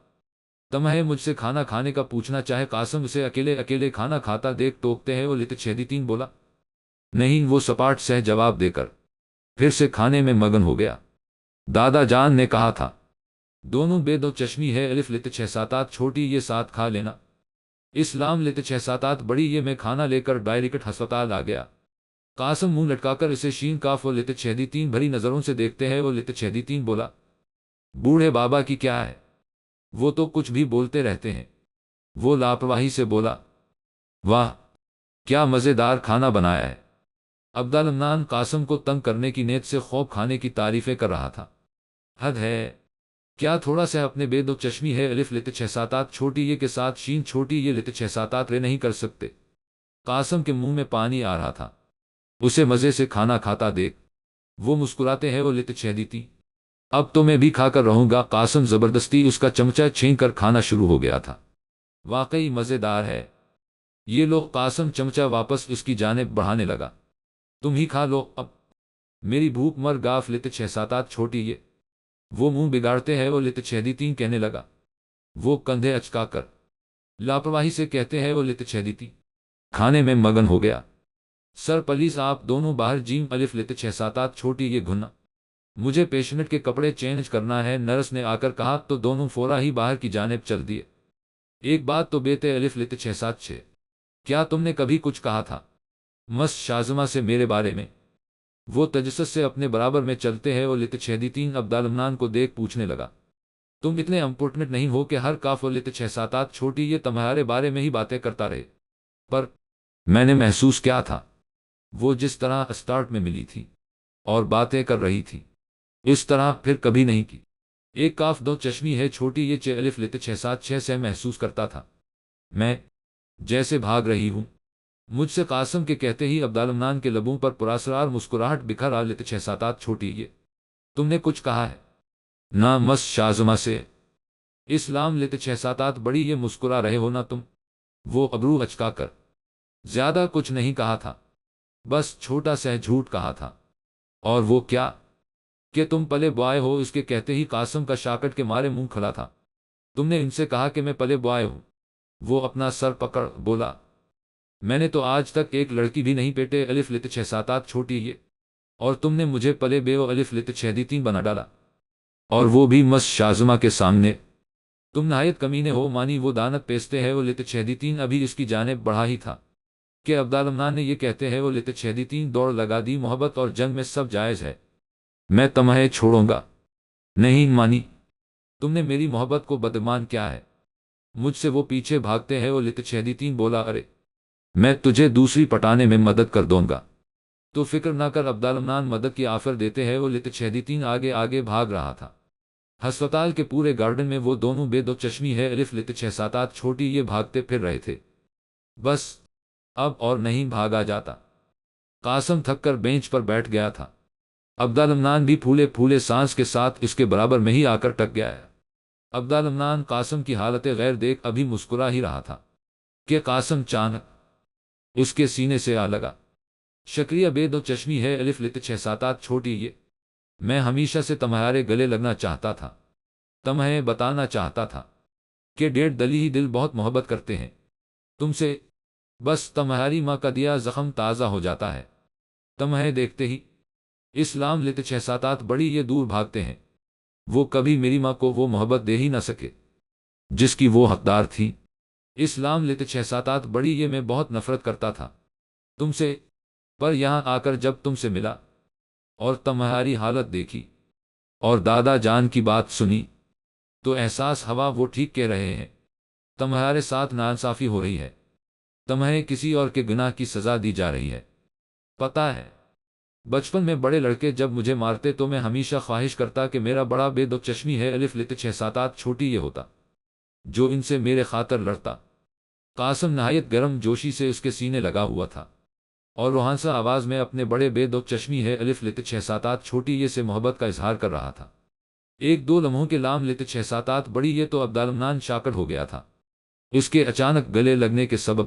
تمہیں مجھ سے کھانا کھانے کا پوچھنا چاہے؟ قاسم اسے اکیلے اکیلے کھانا کھاتا دیکھ ٹوکتے ہیں وہ لتچھیدیتین بولا۔ نہیں، وہ سپاٹ سے جواب دے کر پھر سے کھانے میں مگن ہو گیا۔ دادا جان نے کہا تھا دونوں بے دو چشمی ہے الف لت677 چھوٹی یہ ساتھ کھا لینا، اسلام لت677 بڑی یہ میں کھانا لے کر ڈائریکٹ ہسپتال آ گیا۔ قاسم منہ لٹکا کر اسے شین کاف و لتچھیدیتین بھری نظروں سے دیکھتے ہیں وہ لتچھیدیتین بولا۔ بوڑھے بابا کی کیا ہے، وہ تو کچھ بھی بولتے رہتے ہیں۔ وہ لاپرواہی سے بولا۔ واہ کیا مزیدار کھانا بنایا ہے۔ عبدالمنان قاسم کو تنگ کرنے کی نیت سے خوب کھانے کی تعریفیں کر رہا تھا۔ حد ہے کیا تھوڑا سا اپنے بے دو چشمی ہے الف لت677 چھوٹی یہ کے ساتھ شین چھوٹی یہ لت677 رے نہیں کر سکتے؟ قاسم کے منہ میں پانی آ رہا تھا اسے مزے سے کھانا کھاتا دیکھ۔ وہ مسکراتے ہیں وہ لتچھیدیتین اب تو میں بھی کھا کر رہوں گا۔ قاسم زبردستی اس کا چمچہ چھین کر کھانا شروع ہو گیا تھا۔ واقعی مزیدار ہے یہ لو۔ قاسم چمچہ واپس اس کی جانب بڑھانے لگا۔ تم ہی کھا لو اب، میری بھوک مر گاف لت677 چھوٹی یہ۔ وہ منہ بگاڑتے ہیں وہ لتچھیدیتین کہنے لگا۔ وہ کندھے اچکا کر لاپرواہی سے کہتے ہیں وہ لتچھیدیتین کھانے میں مگن ہو گیا۔ سر پلیز آپ دونوں باہر جیم الف لت677 چھوٹی یہ گھنا، مجھے پیشنٹ کے کپڑے چینج کرنا ہے، نرس نے آ کر کہا تو دونوں فورا ہی باہر کی جانب چل دیے۔ ایک بات تو بیتے الف لت676 کیا تم نے کبھی کچھ کہا تھا مس شازمہ سے میرے بارے میں؟ وہ تجسس سے اپنے برابر میں چلتے ہیں وہ لتچھیدیتین عبدالمنان کو دیکھ پوچھنے لگا۔ تم اتنے امپورٹنٹ نہیں ہو کہ ہر کاف و لت677 چھوٹی یہ تمہارے بارے میں ہی باتیں کرتا رہے؟ پر میں نے محسوس کیا تھا وہ جس طرح اسٹارٹ میں ملی تھی اور باتیں کر رہی تھی اس طرح پھر کبھی نہیں کی۔ ایک کاف دو چشمی ہے چھوٹی یہ 6 الف لت676 سے محسوس کرتا تھا میں جیسے بھاگ رہی ہوں مجھ سے۔ قاسم کے کہتے ہی عبدالمنان کے لبوں پر پراسرار مسکراہٹ بکھر آ لت677 چھوٹی یہ تم نے کچھ کہا ہے نہ مس شازمہ سے؟ اسلام لت677 بڑی یہ مسکرا رہے ہو نا تم؟ وہ ابرو اچکا کر زیادہ کچھ نہیں کہا تھا بس چھوٹا سا جھوٹ کہا تھا۔ اور وہ کیا؟ کہ تم پلے بوائے ہو۔ اس کے کہتے ہی قاسم کا شاکٹ کے مارے منہ کھلا تھا۔ تم نے ان سے کہا کہ میں پلے بوائے ہوں؟ وہ اپنا سر پکڑ بولا، میں نے تو آج تک ایک لڑکی بھی نہیں پیٹے الف لت چھ سات آٹھ چھوٹی یہ، اور تم نے مجھے پلے بے و الف لت چھ دی تین بنا ڈالا، اور وہ بھی مس شازمہ کے سامنے۔ تم نہایت کمینے ہو مانی۔ وہ دانت پیستے ہے وہ لت چھ دی تین ابھی اس کی جانب بڑھا ہی تھا کہ عبدالمنان نے یہ کہتے ہیں وہ لت چھ دی تین دوڑ لگا دی۔ محبت اور جنگ میں سب جائز ہے، میں تمہیں چھوڑوں گا نہیں مانی۔ تم نے میری محبت کو بدگمان کیا ہے؟ مجھ سے وہ پیچھے بھاگتے ہیں وہ لت چھ دی تین بولا، ارے میں تجھے دوسری پٹانے میں مدد کر دوں گا، تو فکر نہ کر۔ عبدالمنان مدد کی آفر دیتے ہیں وہ لت چھ دی تین آگے آگے بھاگ رہا تھا۔ ہسپتال کے پورے گارڈن میں وہ دونوں بے دو چشمی ہے الف لت چھ سات آٹھ چھوٹی یہ بھاگتے پھر رہے تھے۔ بس اب اور نہیں بھاگا جاتا۔ قاسم تھک کر بینچ پر بیٹھ گیا تھا۔ عبدالمنان بھی پھولے پھولے سانس کے ساتھ اس کے برابر میں ہی آ کر ٹک گیا ہے۔ عبدالمنان قاسم کی حالت غیر دیکھ ابھی مسکرا ہی رہا تھا کہ قاسم چانک اس کے سینے سے آ لگا۔ شکریہ بے دو چشمی ہے الف لت چھ سات آٹھ چھوٹی یہ، میں ہمیشہ سے تمہارے گلے لگنا چاہتا تھا، تمہیں بتانا چاہتا تھا کہ ڈیڑھ دلی ہی دل بہت محبت کرتے ہیں تم سے، بس تمہاری ماں کا دیا زخم تازہ ہو جاتا ہے تمہیں دیکھتے ہی۔ اسلام لت چھ سات آٹھ بڑی یہ دور بھاگتے ہیں، وہ کبھی میری ماں کو وہ محبت دے ہی نہ سکے جس کی وہ حقدار تھی۔ اسلام لت چھ سات آٹھ بڑی یہ میں بہت نفرت کرتا تھا تم سے، پر یہاں آ کر جب تم سے ملا اور تمہاری حالت دیکھی اور دادا جان کی بات سنی تو احساس ہوا وہ ٹھیک کہہ رہے ہیں، تمہارے ساتھ ناانصافی ہو رہی ہے، تمہیں کسی اور کے گناہ کی سزا دی جا رہی ہے۔ پتہ ہے بچپن میں بڑے لڑکے جب مجھے مارتے تو میں ہمیشہ خواہش کرتا کہ میرا بڑا بے دو چشمی ہے الف لت چھ سات آٹھ چھوٹی یہ ہوتا جو ان سے میرے خاطر لڑتا۔ قاسم نہایت گرم جوشی سے اس کے سینے لگا ہوا تھا اور روحانسا آواز میں اپنے بڑے بے دو چشمی ہے الف لت چھ سات آٹھ چھوٹی یہ سے محبت کا اظہار کر رہا تھا۔ ایک دو لمحوں کے لام لت چھ سات آٹھ بڑی یہ تو عبدالمنان شاکر ہو گیا تھا اس کے اچانک گلے لگنے کے سبب۔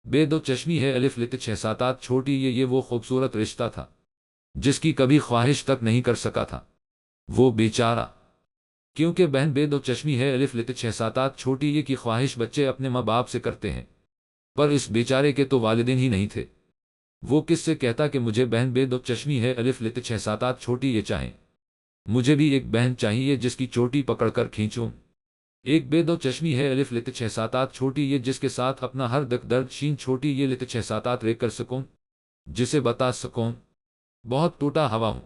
بے دو چشمی ہے الف لت چھ سات آٹھ چھوٹی یہ وہ خوبصورت رشتہ تھا جس کی کبھی خواہش تک نہیں کر سکا تھا وہ بیچارہ، کیونکہ بہن بے دو چشمی ہے الف لت چھ سات آٹھ چھوٹی یہ کی خواہش بچے اپنے ماں باپ سے کرتے ہیں، پر اس بیچارے کے تو والدین ہی نہیں تھے۔ وہ کس سے کہتا کہ مجھے بہن بے دو چشمی ہے الف لت چھ سات آٹھ چھوٹی یہ چاہیں؟ مجھے بھی ایک بہن چاہیے جس کی چوٹی پکڑ کر کھینچوں، ایک بے دو چشمی ہے الف لت چھ سات آٹھ چھوٹی یہ جس کے ساتھ اپنا ہر دکھ درد شین چھوٹی یہ لت چھ سات آٹھ ریک کر سکوں، جسے بتا سکوں بہت ٹوٹا ہوا ہوں،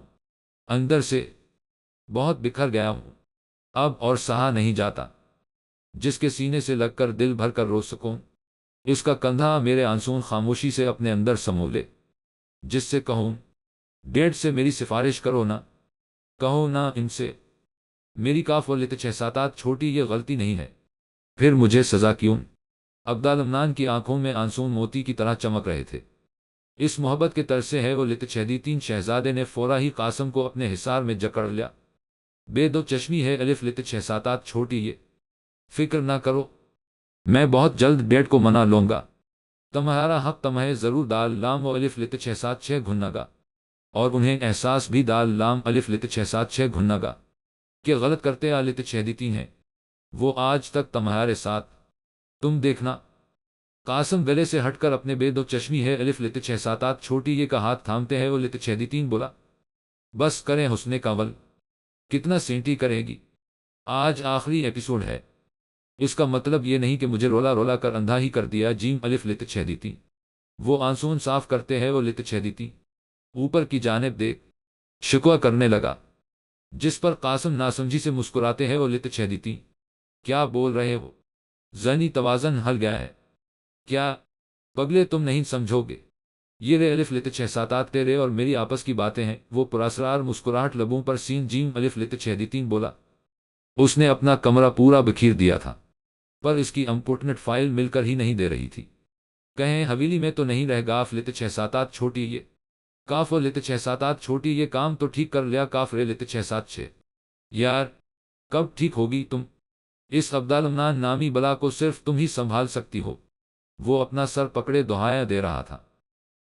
اندر سے بہت بکھر گیا ہوں، اب اور سہا نہیں جاتا، جس کے سینے سے لگ کر دل بھر کر رو سکوں، اس کا کندھا میرے آنسون خاموشی سے اپنے اندر سمو لے، جس سے کہوں ڈیڑھ سے میری سفارش کرو نہ، کہو نہ ان سے میری کاف و لت چھ سات آٹھ چھوٹی یہ غلطی نہیں ہے، پھر مجھے سزا کیوں؟ عبدالمنان کی آنکھوں میں آنسون موتی کی طرح چمک رہے تھے۔ اس محبت کے ترسے ہے وہ لت چھ دی تین شہزادے نے فورا ہی قاسم کو اپنے حصار میں جکڑ لیا۔ بے دو چشمی ہے الف لت چھ سات آٹھ چھوٹی یہ، فکر نہ کرو، میں بہت جلد ڈیڈ کو منا لوں گا، تمہارا حق تمہیں ضرور دال لام و الف لت چھ سات چھ گھننا گا، اور انہیں احساس بھی دال لام الف لت چھ سات چھ گھننا گا کہ غلط کرتے آ لت چھ دیتی ہیں وہ آج تک تمہارے ساتھ، تم دیکھنا۔ قاسم گلے سے ہٹ کر اپنے بے دو چشمی ہے الف لت چھ سات آٹھ چھوٹی یہ کا ہاتھ تھامتے ہیں وہ لت چھ دی تین بولا، بس کریں حسن کا ول، کتنا سینٹی کرے گی، آج آخری ایپیسوڈ ہے، اس کا مطلب یہ نہیں کہ مجھے رولا رولا کر اندھا ہی کر دیا جیم الف لت چھ دی تین۔ وہ آنسون صاف کرتے ہیں وہ لت چھ دی تین اوپر کی جانب دیکھ شکوہ کرنے لگا، جس پر قاسم ناسمجھی سے مسکراتے ہیں وہ لت چھ دی تین، کیا بول رہے ہو؟ ذہنی توازن ہل گیا ہے کیا؟ پگلے تم نہیں سمجھو گے، یہ رے الف لت چھ سات آٹھ تیرے اور میری آپس کی باتیں ہیں۔ وہ پراسرار مسکراہٹ لبوں پر سین جیم الف لت چھ دی تین بولا۔ اس نے اپنا کمرہ پورا بکھیر دیا تھا پر اس کی امپورٹنٹ فائل مل کر ہی نہیں دے رہی تھی، کہیں حویلی میں تو نہیں رہ گاف لت چھ سات آٹھ چھوٹی یہ، کاف و لت چھ سات آٹھ چھوٹی یہ کام تو ٹھیک کر لیا کاف رے لت چھ سات چھ، یار کب ٹھیک ہوگی تم؟ اس عبدالمنان نامی بلا کو صرف تم ہی سنبھال سکتی ہو۔ وہ اپنا سر پکڑے دہایا دے رہا تھا۔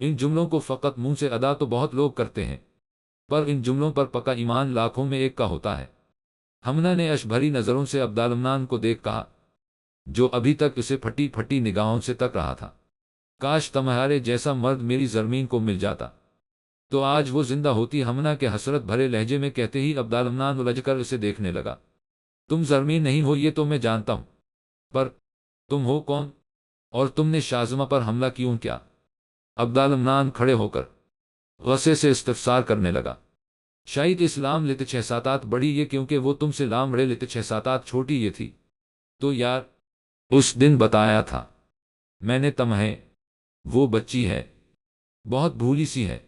ان جملوں کو فقط منہ سے ادا تو بہت لوگ کرتے ہیں، پر ان جملوں پر پکا ایمان لاکھوں میں ایک کا ہوتا ہے۔ ہمنا نے اشک بھری نظروں سے عبدالمنان کو دیکھ کہا، جو ابھی تک اسے پھٹی پھٹی نگاہوں سے تک رہا تھا، کاش تمہارے جیسا مرد میری زرمین کو مل جاتا تو آج وہ زندہ ہوتی۔ ہمنا کے حسرت بھرے لہجے میں کہتے ہی عبدالمنان الجھ کر اسے دیکھنے لگا۔ تم زرمین نہیں ہو یہ تو میں جانتا ہوں، پر تم ہو کون؟ اور تم نے شازمہ پر حملہ کیوں کیا؟ عبدالمنان کھڑے ہو کر غصے سے استفسار کرنے لگا۔ شاید اسلام لیتے 6-7 بڑی یہ کیونکہ وہ تم سے لام بڑے لیتے 6-7 چھوٹی یہ تھی۔ تو یار اس دن بتایا تھا میں نے تمہیں، وہ بچی ہے، بہت بھولی سی ہے،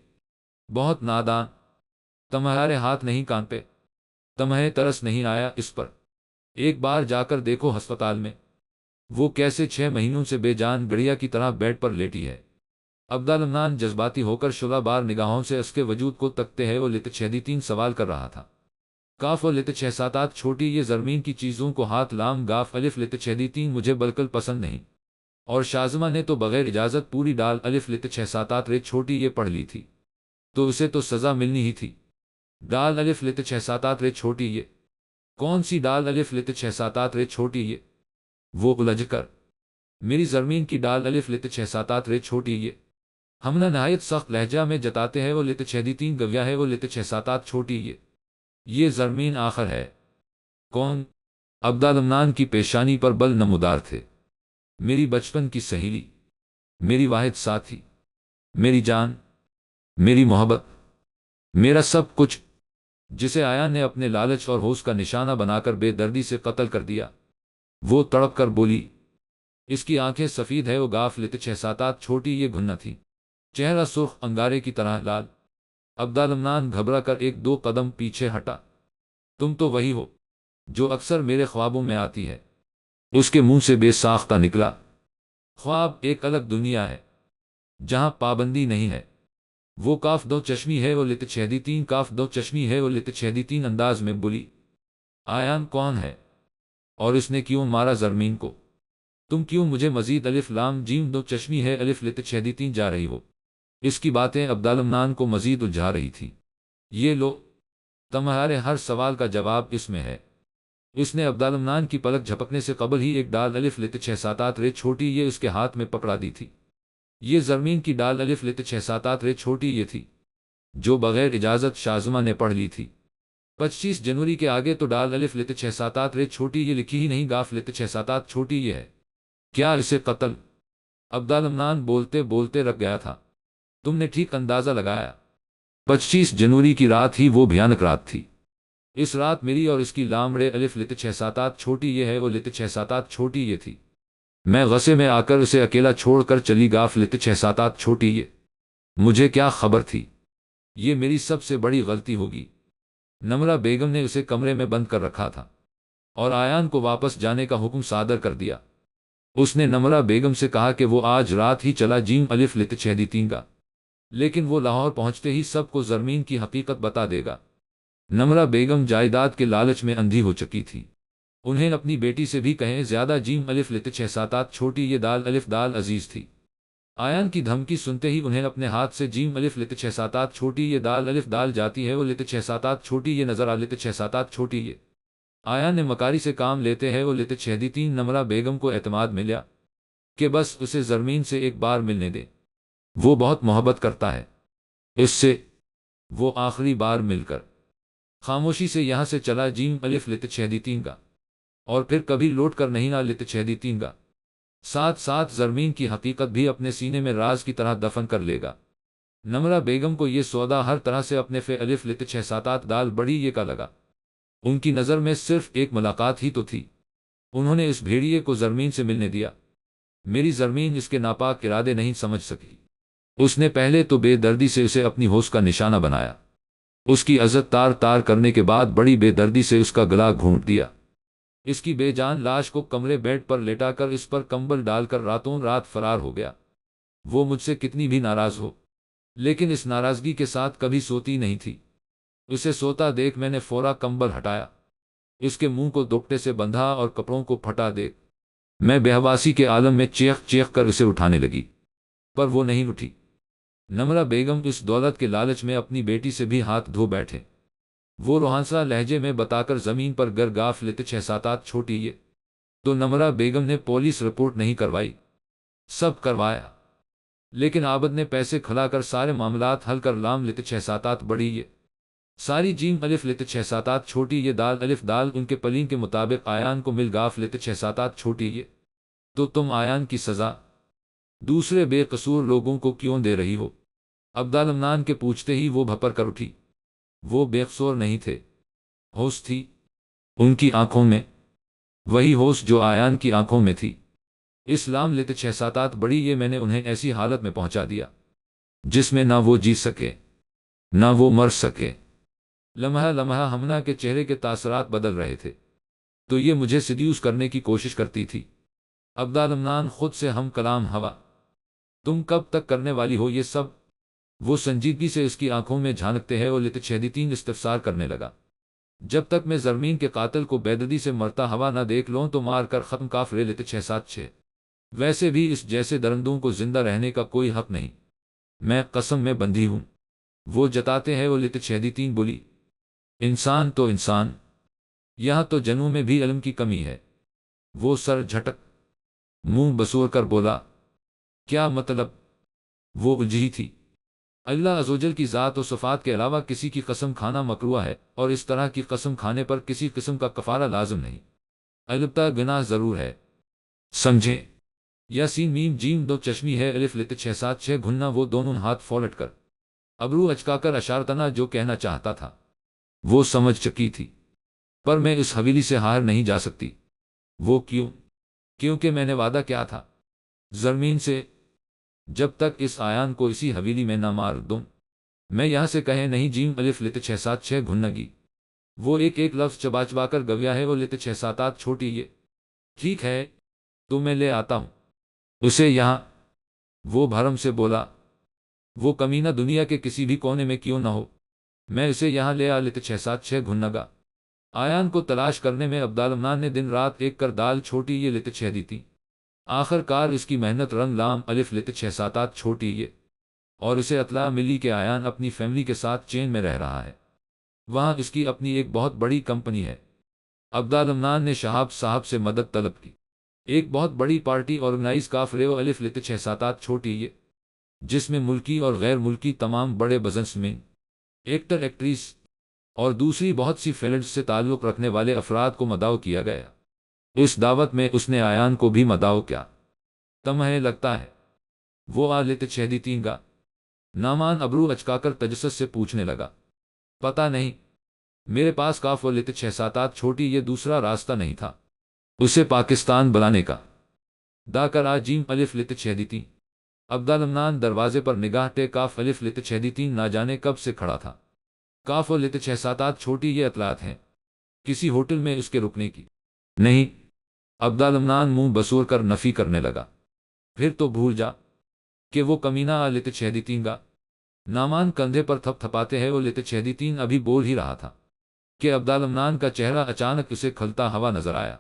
بہت نادان، تمہارے ہاتھ نہیں کانپے، تمہیں ترس نہیں آیا اس پر؟ ایک بار جا کر دیکھو ہسپتال میں وہ کیسے 6 مہینوں سے بے جان گڑیا کی طرح بیڈ پر لیٹی ہے۔ عبدالمنان جذباتی ہو کر شعلہ بار نگاہوں سے اس کے وجود کو تکتے ہے وہ لیتے 6-3 سوال کر رہا تھا۔ کاف اور لیتے 6-7 چھوٹی یہ زرمین کی چیزوں کو ہاتھ لام گاف الف لیتے 6-3 مجھے بالکل پسند نہیں، اور شازمہ نے تو بغیر اجازت پوری ڈال الف لیتے 6-7 رے چھوٹی یہ پڑھ لی تھی، تو اسے تو سزا ملنی ہی تھی۔ ڈال الف لیتے 6-7 رے چھوٹی یہ کون سی ڈال الف لیتے 6-7 رے چھوٹی یہ؟ وہ الجھ کر میری زرمین کی ڈال الف لیتے 6-7 رے چھوٹی یہ؟ ہمنا نہایت سخت لہجہ میں جتاتے ہیں وہ لیتے 6-3 گویا ہے وہ لیتے 6-7 چھوٹی یہ زرمین آخر ہے کون؟ عبدالمنان کی پیشانی پر بل نمودار تھے۔ میری بچپن کی سہیلی، میری واحد ساتھی، میری جان، میری محبت، میرا سب کچھ، جسے آیان نے اپنے لالچ اور ہوش کا نشانہ بنا کر بے دردی سے قتل کر دیا۔ وہ تڑپ کر بولی، اس کی آنکھیں سفید ہے وہ گاف لیتے 6-7 چھوٹی یہ گھننا تھی، چہرہ سرخ انگارے کی طرح لال۔ عبدالمنان گھبرا کر 1-2 قدم پیچھے ہٹا۔ تم تو وہی ہو جو اکثر میرے خوابوں میں آتی ہے۔ اس کے منہ سے بے ساختہ نکلا، خواب ایک الگ دنیا ہے جہاں پابندی نہیں ہے۔ وہ کاف دو چشمی ہے وہ لیتے 6-3 کاف دو چشمی ہے وہ لیتے 6-3 انداز میں بولی، آیان کون ہے اور اس نے کیوں مارا زرمین کو؟ تم کیوں مجھے مزید الف لام جیم دو چشمی ہے الف لیتے 6-3 جا رہی ہو؟ اس کی باتیں عبدالمنان کو مزید الجھا رہی تھی۔ یہ لو، تمہارے ہر سوال کا جواب اس میں ہے۔ اس نے عبدالمنان کی پلک جھپکنے سے قبل ہی ایک ڈال الف لیتے 6-7 رے چھوٹی یہ اس کے ہاتھ میں پکڑا دی تھی۔ یہ زرمین کی ڈال الف لیتے 6-7 رے چھوٹی یہ تھی جو بغیر اجازت شازمہ نے پڑھ لی تھی۔ 25 جنوری کے آگے تو ڈال الف لیتے 6-7 رے چھوٹی یہ لکھی ہی نہیں، گاف لیتے 6-7 چھوٹی یہ ہے۔ کیا اسے قتل؟ عبدالمنان بولتے بولتے رک گیا تھا۔ تم نے ٹھیک اندازہ لگایا، 25 جنوری کی رات ہی وہ بھیانک رات تھی۔ اس رات میری اور اس کی لامڑے الف لیتے 6-7 چھوٹی یہ ہے وہ لیتے 6-7 چھوٹی یہ تھی۔ میں غصے میں آ کر اسے اکیلا چھوڑ کر چلی گاف لیتے 6-7 چھوٹی یہ۔ مجھے کیا خبر تھی؟ یہ میری سب سے بڑی غلطی ہوگی۔ نمرہ بیگم نے اسے کمرے میں بند کر رکھا تھا اور آیان کو واپس جانے کا حکم صادر کر دیا۔ اس نے نمرہ بیگم سے کہا کہ وہ آج رات ہی چلا جیم الف لیتے 6-3 کا، لیکن وہ لاہور پہنچتے ہی سب کو زرمین کی حقیقت بتا دے گا۔ نمرہ بیگم جائیداد کے لالچ میں اندھی ہو چکی تھی۔ انہیں اپنی بیٹی سے بھی کہیں زیادہ جیم الف لیتے 6-7 چھوٹی یہ دال الف دال عزیز تھی۔ آیان کی دھمکی سنتے ہی انہیں اپنے ہاتھ سے جیم الف لیتے 6-7 چھوٹی یہ دال الف دال جاتی ہے وہ لیتے 6-7 چھوٹی یہ نظر آ لیتے 6-7 چھوٹی یہ۔ آیان نے مکاری سے کام لیتے ہیں وہ لیتے 6-3 نمرہ بیگم کو اعتماد ملا کہ بس اسے زرمین سے ایک بار ملنے دے، وہ بہت محبت کرتا ہے اس سے۔ وہ آخری بار مل کر خاموشی سے یہاں سے چلا جیم الف لیتے 6-3 کا، اور پھر کبھی لوٹ کر نہیں نہ لیتے 6-3 کا۔ ساتھ ساتھ زرمین کی حقیقت بھی اپنے سینے میں راز کی طرح دفن کر لے گا۔ نمرہ بیگم کو یہ سودا ہر طرح سے اپنے فے الف لیتے 6-7 دال بڑی یہ کا لگا۔ ان کی نظر میں صرف ایک ملاقات ہی تو تھی۔ انہوں نے اس بھیڑیے کو زرمین سے ملنے دیا۔ میری زرمین اس کے ناپاک ارادے نہیں سمجھ سکی۔ اس نے پہلے تو بے دردی سے اسے اپنی ہوش کا نشانہ بنایا، اس کی عزت تار تار کرنے کے بعد بڑی بے دردی سے اس کا گلا گھونٹ دیا۔ اس کی بے جان لاش کو کمرے بیڈ پر لیٹا کر اس پر کمبل ڈال کر راتوں رات فرار ہو گیا۔ وہ مجھ سے کتنی بھی ناراض ہو، لیکن اس ناراضگی کے ساتھ کبھی سوتی نہیں تھی۔ اسے سوتا دیکھ میں نے فورا کمبل ہٹایا، اس کے منہ کو دوپٹے سے بندھا اور کپڑوں کو پھٹا دیکھ میں بے حواسی کے عالم میں چیخ چیخ کر اسے اٹھانے لگی، پر وہ نہیں اٹھی۔ نمرہ بیگم اس دولت کے لالچ میں اپنی بیٹی سے بھی ہاتھ دھو بیٹھے۔ وہ روحانسا لہجے میں بتا کر زمین پر گرگاف لیتے 6-7 چھوٹی یہ تو نمرہ بیگم نے پولیس رپورٹ نہیں کروائی، سب کروایا، لیکن عابد نے پیسے کھلا کر سارے معاملات حل کر لام لیتے 6-7 بڑی یہ ساری جیم الف لیتے 6-7 چھوٹی یہ دال الف دال ان کے پلین کے مطابق آیان کو مل گاف لیتے 6-7 چھوٹی یہ تو تم آیان کی سزا دوسرے بے قصور لوگوں کو کیوں دے رہی ہو؟ عبدالمنان کے پوچھتے ہی وہ بھپر کر اٹھی۔ وہ بے قصور نہیں تھے، ہوش تھی ان کی آنکھوں میں، وہی ہوش جو آیان کی آنکھوں میں تھی۔ اسلام لیتے 6-7 بڑی یہ میں نے انہیں ایسی حالت میں پہنچا دیا جس میں نہ وہ جی سکے نہ وہ مر سکے۔ لمحہ لمحہ ہمنا کے چہرے کے تاثرات بدل رہے تھے، تو یہ مجھے سیڈیوس کرنے کی کوشش کرتی تھی۔ عبدالمنان خود سے ہم کلام ہوا، تم کب تک کرنے والی ہو یہ سب؟ وہ سنجیدگی سے اس کی آنکھوں میں جھانکتے ہیں اور لیتے 6-3 استفسار کرنے لگا۔ جب تک میں زرمین کے قاتل کو بیدردی سے مرتا ہوا نہ دیکھ لوں تو مار کر ختم کافرے لیتے 6-7 ویسے بھی اس جیسے درندوں کو زندہ رہنے کا کوئی حق نہیں، میں قسم میں بندھی ہوں۔ وہ جتاتے ہیں وہ لیتے 6-3 بولی، انسان تو انسان، یہاں تو جنوں میں بھی علم کی کمی ہے۔ وہ سر جھٹک منہ بسور کر بولا، کیا مطلب؟ وہ الجھی تھی۔ اللہ عزوجل کی ذات و صفات کے علاوہ کسی کی قسم کھانا مکروہ ہے، اور اس طرح کی قسم کھانے پر کسی قسم کا کفارہ لازم نہیں، البتہ گناہ ضرور ہے، سمجھے؟ یاسین میم جیم دو چشمی ہے الف لیتے 6-7 گھننا۔ وہ دونوں ہاتھ فولٹ کر ابرو اچکا کر اشارتنا جو کہنا چاہتا تھا وہ سمجھ چکی تھی، پر میں اس حویلی سے باہر نہیں جا سکتی۔ وہ کیوں؟ کیونکہ میں نے وعدہ کیا تھا زرمین سے، جب تک اس آیان کو اسی حویلی میں نہ مار دوں میں یہاں سے کہیں نہیں جیم الف لیتے 6-7 گھنگی۔ وہ ایک ایک لفظ چبا چبا کر گویا ہے وہ لیتے 6-7 چھوٹی یہ ٹھیک ہے تو میں لے آتا ہوں اسے یہاں۔ وہ بھرم سے بولا، وہ کمینہ دنیا کے کسی بھی کونے میں کیوں نہ ہو، میں اسے یہاں لے آ لیتے 6-7 گھنگا۔ آیان کو تلاش کرنے میں عبدالمنان نے دن رات ایک کر دال چھوٹی یہ لیتے 6 دی تھی۔ آخر کار اس کی محنت رنگ لام الف لیتے 6-7 چھوٹی یہ اور اسے اطلاع ملی کہ آیان اپنی فیملی کے ساتھ چین میں رہ رہا ہے، وہاں اس کی اپنی ایک بہت بڑی کمپنی ہے۔ عبدالمنان نے شہاب صاحب سے مدد طلب کی، ایک بہت بڑی پارٹی آرگنائز کافریو الف لیتے 6-7 چھوٹی یہ جس میں ملکی اور غیر ملکی تمام بڑے بزنس مین، ایکٹر ایکٹریس اور دوسری بہت سی فیلڈز سے تعلق رکھنے والے افراد کو مدعو کیا گیا۔ اس دعوت میں اس نے آیان کو بھی مدعو کیا۔ تمہیں لگتا ہے وہ آ لیتے 6-3 گا؟ نامان ابرو اچکا کر تجسس سے پوچھنے لگا۔ پتہ نہیں، میرے پاس کاف و لیتے 6-7 چھوٹی یہ دوسرا راستہ نہیں تھا اسے پاکستان بلانے کا۔ دا کر آ جیم الف لیتے 6-3۔ عبدالمنان دروازے پر نگاہ ٹے کاف الف لیتے 6-3 نہ جانے کب سے کھڑا تھا۔ کاف و لیتے 6-7 چھوٹی یہ اطلاعات ہیں کسی ہوٹل میں اس کے رکنے کی؟ نہیں۔ عبدالمنان منہ بسور کر نفی کرنے لگا۔ پھر تو بھول جا کہ وہ کمینہ آ لیتے 6-3 گا۔ نامان کندھے پر تھپ تھپاتے ہیں وہ لیتے 6-3 ابھی بول ہی رہا تھا کہ عبدالمنان کا چہرہ اچانک اسے کھلتا ہوا نظر آیا۔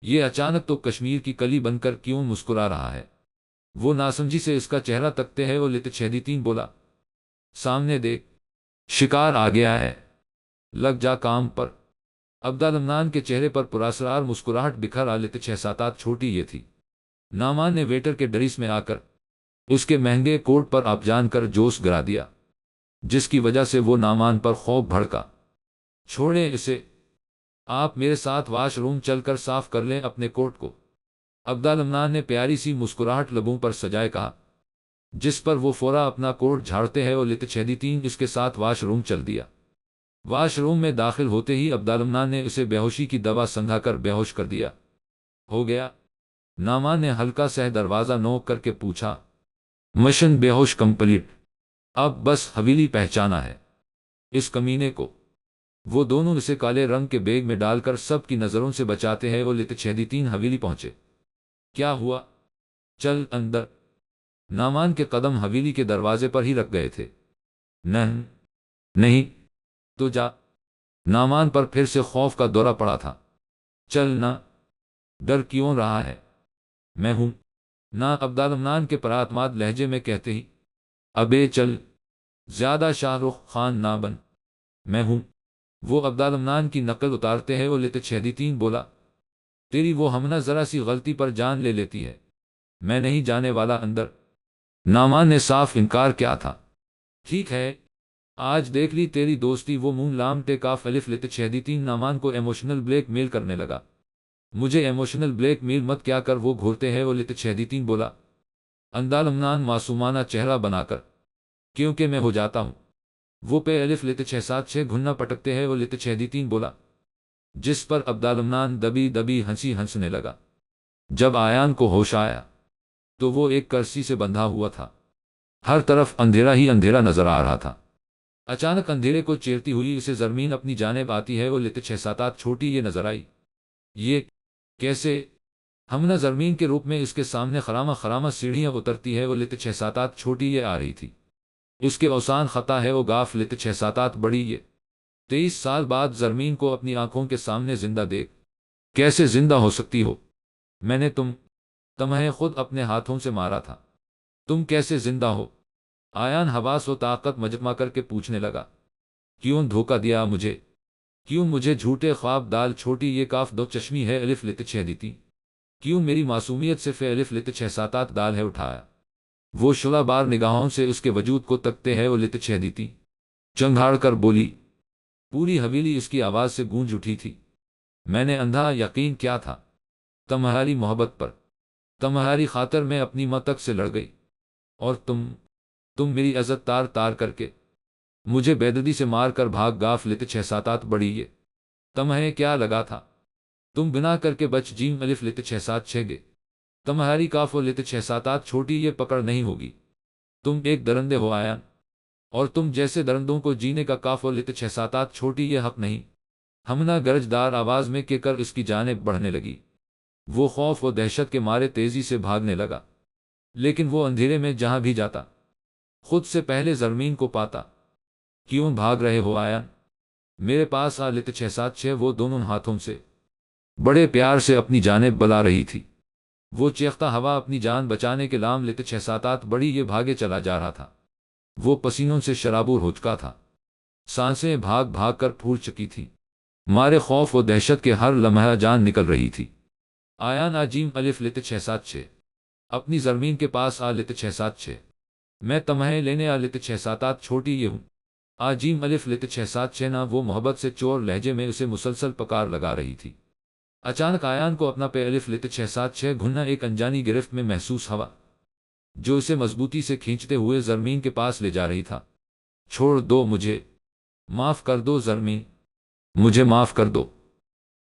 یہ اچانک تو کشمیر کی کلی بن کر کیوں مسکرا رہا ہے؟ وہ ناسمجھی سے اس کا چہرہ تکتے ہیں وہ لیتے 6-3 بولا، سامنے دیکھ، شکار آ گیا ہے، لگ جا کام پر۔ عبدالمنان کے چہرے پر پراسرار مسکراہٹ بکھر آ لیتے 6-7 چھوٹی یہ تھی۔ نامان نے ویٹر کے ڈریس میں آ کر اس کے مہنگے کوٹ پر آپ جان کر جوش گرا دیا، جس کی وجہ سے وہ نامان پر خوف بھڑکا۔ چھوڑیں اسے، آپ میرے ساتھ واش روم چل کر صاف کر لیں اپنے کوٹ کو۔ عبدالمنان نے پیاری سی مسکراہٹ لبوں پر سجائے کہا، جس پر وہ فورا اپنا کوٹ جھاڑتے ہیں وہ لیتے 6-3 اس کے ساتھ واش روم چل دیا۔ واش روم میں داخل ہوتے ہی عبدالمنان نے اسے بے ہوشی کی دوا سنگھا کر بے ہوش کر دیا۔ ہو گیا؟ نامان نے ہلکا سہ دروازہ نوک کر کے پوچھا۔ مشن بے ہوش کمپلیٹ، اب بس حویلی پہچانا ہے اس کمینے کو۔ وہ دونوں اسے کالے رنگ کے بیگ میں ڈال کر سب کی نظروں سے بچاتے ہیں وہ لیتے 6-3 حویلی پہنچے۔ کیا ہوا؟ چل اندر۔ نامان کے قدم حویلی کے دروازے پر ہی رک گئے تھے۔ نہیں تو جا۔ نامان پر پھر سے خوف کا دورہ پڑا تھا۔ چل نہ، ڈر کیوں رہا ہے؟ میں ہوں نا، عبدالمنان کے پراعتماد لہجے میں کہتے ہی ابے چل، زیادہ شاہ رخ خان نہ بن، میں ہوں۔ وہ عبدالمنان کی نقل اتارتے ہیں وہ لتچھیدی بولا، تیری وہ ہمنا ذرا سی غلطی پر جان لے لیتی ہے، میں نہیں جانے والا اندر۔ نعمان نے صاف انکار کیا تھا۔ ٹھیک ہے، آج دیکھ لی تیری دوستی۔ وہ مون لام ٹے کاف الف لتچھیدی نعمان کو ایموشنل بلیک میل کرنے لگا۔ مجھے ایموشنل بلیک میل مت کیا کر، وہ گھورتے ہیں وہ لتچھیدی بولا، عبدالمنان معصومانہ چہرہ بنا کر، کیونکہ میں ہو جاتا ہوں۔ وہ پہ الف لت676 گھننا پٹکتے ہیں وہ لتچھیدی بولا، جس پر عبدالمنان دبی دبی ہنسنے لگا۔ جب آیان کو ہوش آیا تو وہ ایک کرسی سے بندھا ہوا تھا، ہر طرف اندھیرا ہی اندھیرا نظر آ رہا تھا۔ اچانک اندھیرے کو چیرتی ہوئی اسے زرمین اپنی جانب آتی ہے وہ لت677 چھوٹی یہ نظر آئی۔ یہ کیسے؟ ہمنا زرمین کے روپ میں اس کے سامنے خرامہ خرامہ سیڑھیاں اترتی ہے وہ لت677 چھوٹی یہ آ رہی تھی۔ اس کے اوسان خطا ہے وہ گاف لت677 بڑی یہ 23 سال بعد زرمین کو اپنی آنکھوں کے سامنے زندہ دیکھ، کیسے زندہ ہو سکتی ہو؟ میں نے تمہیں خود اپنے ہاتھوں سے مارا تھا، تم کیسے زندہ ہو؟ آیان حواس و طاقت مجمع کر کے پوچھنے لگا، کیوں دھوکہ دیا مجھے؟ کیوں مجھے جھوٹے خواب ڈال؟ چھوٹی یہ کاف دو چشمی ہے الف لتچھیدی، کیوں میری معصومیت سے فے الف لت677 ڈال ہے اٹھایا؟ وہ شعلہ بار نگاہوں سے اس کے وجود کو تکتے ہیں وہ لتچھیدی چنگھاڑ کر بولی۔ پوری حویلی اس کی آواز سے گونج اٹھی تھی، میں نے اندھا یقین کیا تھا تمہاری محبت پر، تمہاری خاطر میں اپنی ماں تک سے لڑ گئی، اور تم میری عزت تار تار کر کے مجھے بےدردی سے مار کر بھاگ گاف لت677 بڑی یہ تمہیں کیا لگا تھا تم بنا کر کے بچ جیم الف لت676 گے؟ تمہاری کاف و لت677 چھوٹی یہ پکڑ نہیں ہوگی، تم ایک درندے ہو آیان، اور تم جیسے درندوں کو جینے کا کاف و لت677 چھوٹی یہ حق نہیں۔ ہمنا گرجدار آواز میں کہہ کر اس کی جانب بڑھنے لگی۔ وہ خوف و دہشت کے مارے تیزی سے بھاگنے لگا، لیکن وہ اندھیرے میں جہاں بھی جاتا خود سے پہلے زرمین کو پاتا۔ کیوں بھاگ رہے ہو آیان؟ میرے پاس آ لت676 وہ دونوں ہاتھوں سے بڑے پیار سے اپنی جانب بلا رہی تھی۔ وہ چیختا ہوا اپنی جان بچانے کے لام لت677 بڑی یہ بھاگے چلا جا رہا تھا۔ وہ پسینوں سے شرابور ہو چکا تھا، سانسیں بھاگ بھاگ کر پھول چکی تھی، مارے خوف و دہشت کے ہر لمحہ جان نکل رہی تھی۔ آیان عجیم الف لت676 اپنی زرمین کے پاس آ لت676 میں تمہیں لینے آ لت677 چھوٹی یہ ہوں۔ عجیم الف لت676 نہ وہ محبت سے چور لہجے میں اسے مسلسل پکار لگا رہی تھی۔ اچانک آیان کو اپنا پے الف لت676 گھننا ایک انجانی گرفت میں محسوس ہوا، جو اسے مضبوطی سے کھینچتے ہوئے زرمین کے پاس لے جا رہی تھا۔ چھوڑ دو مجھے، معاف کر دو زرمین، مجھے معاف کر دو۔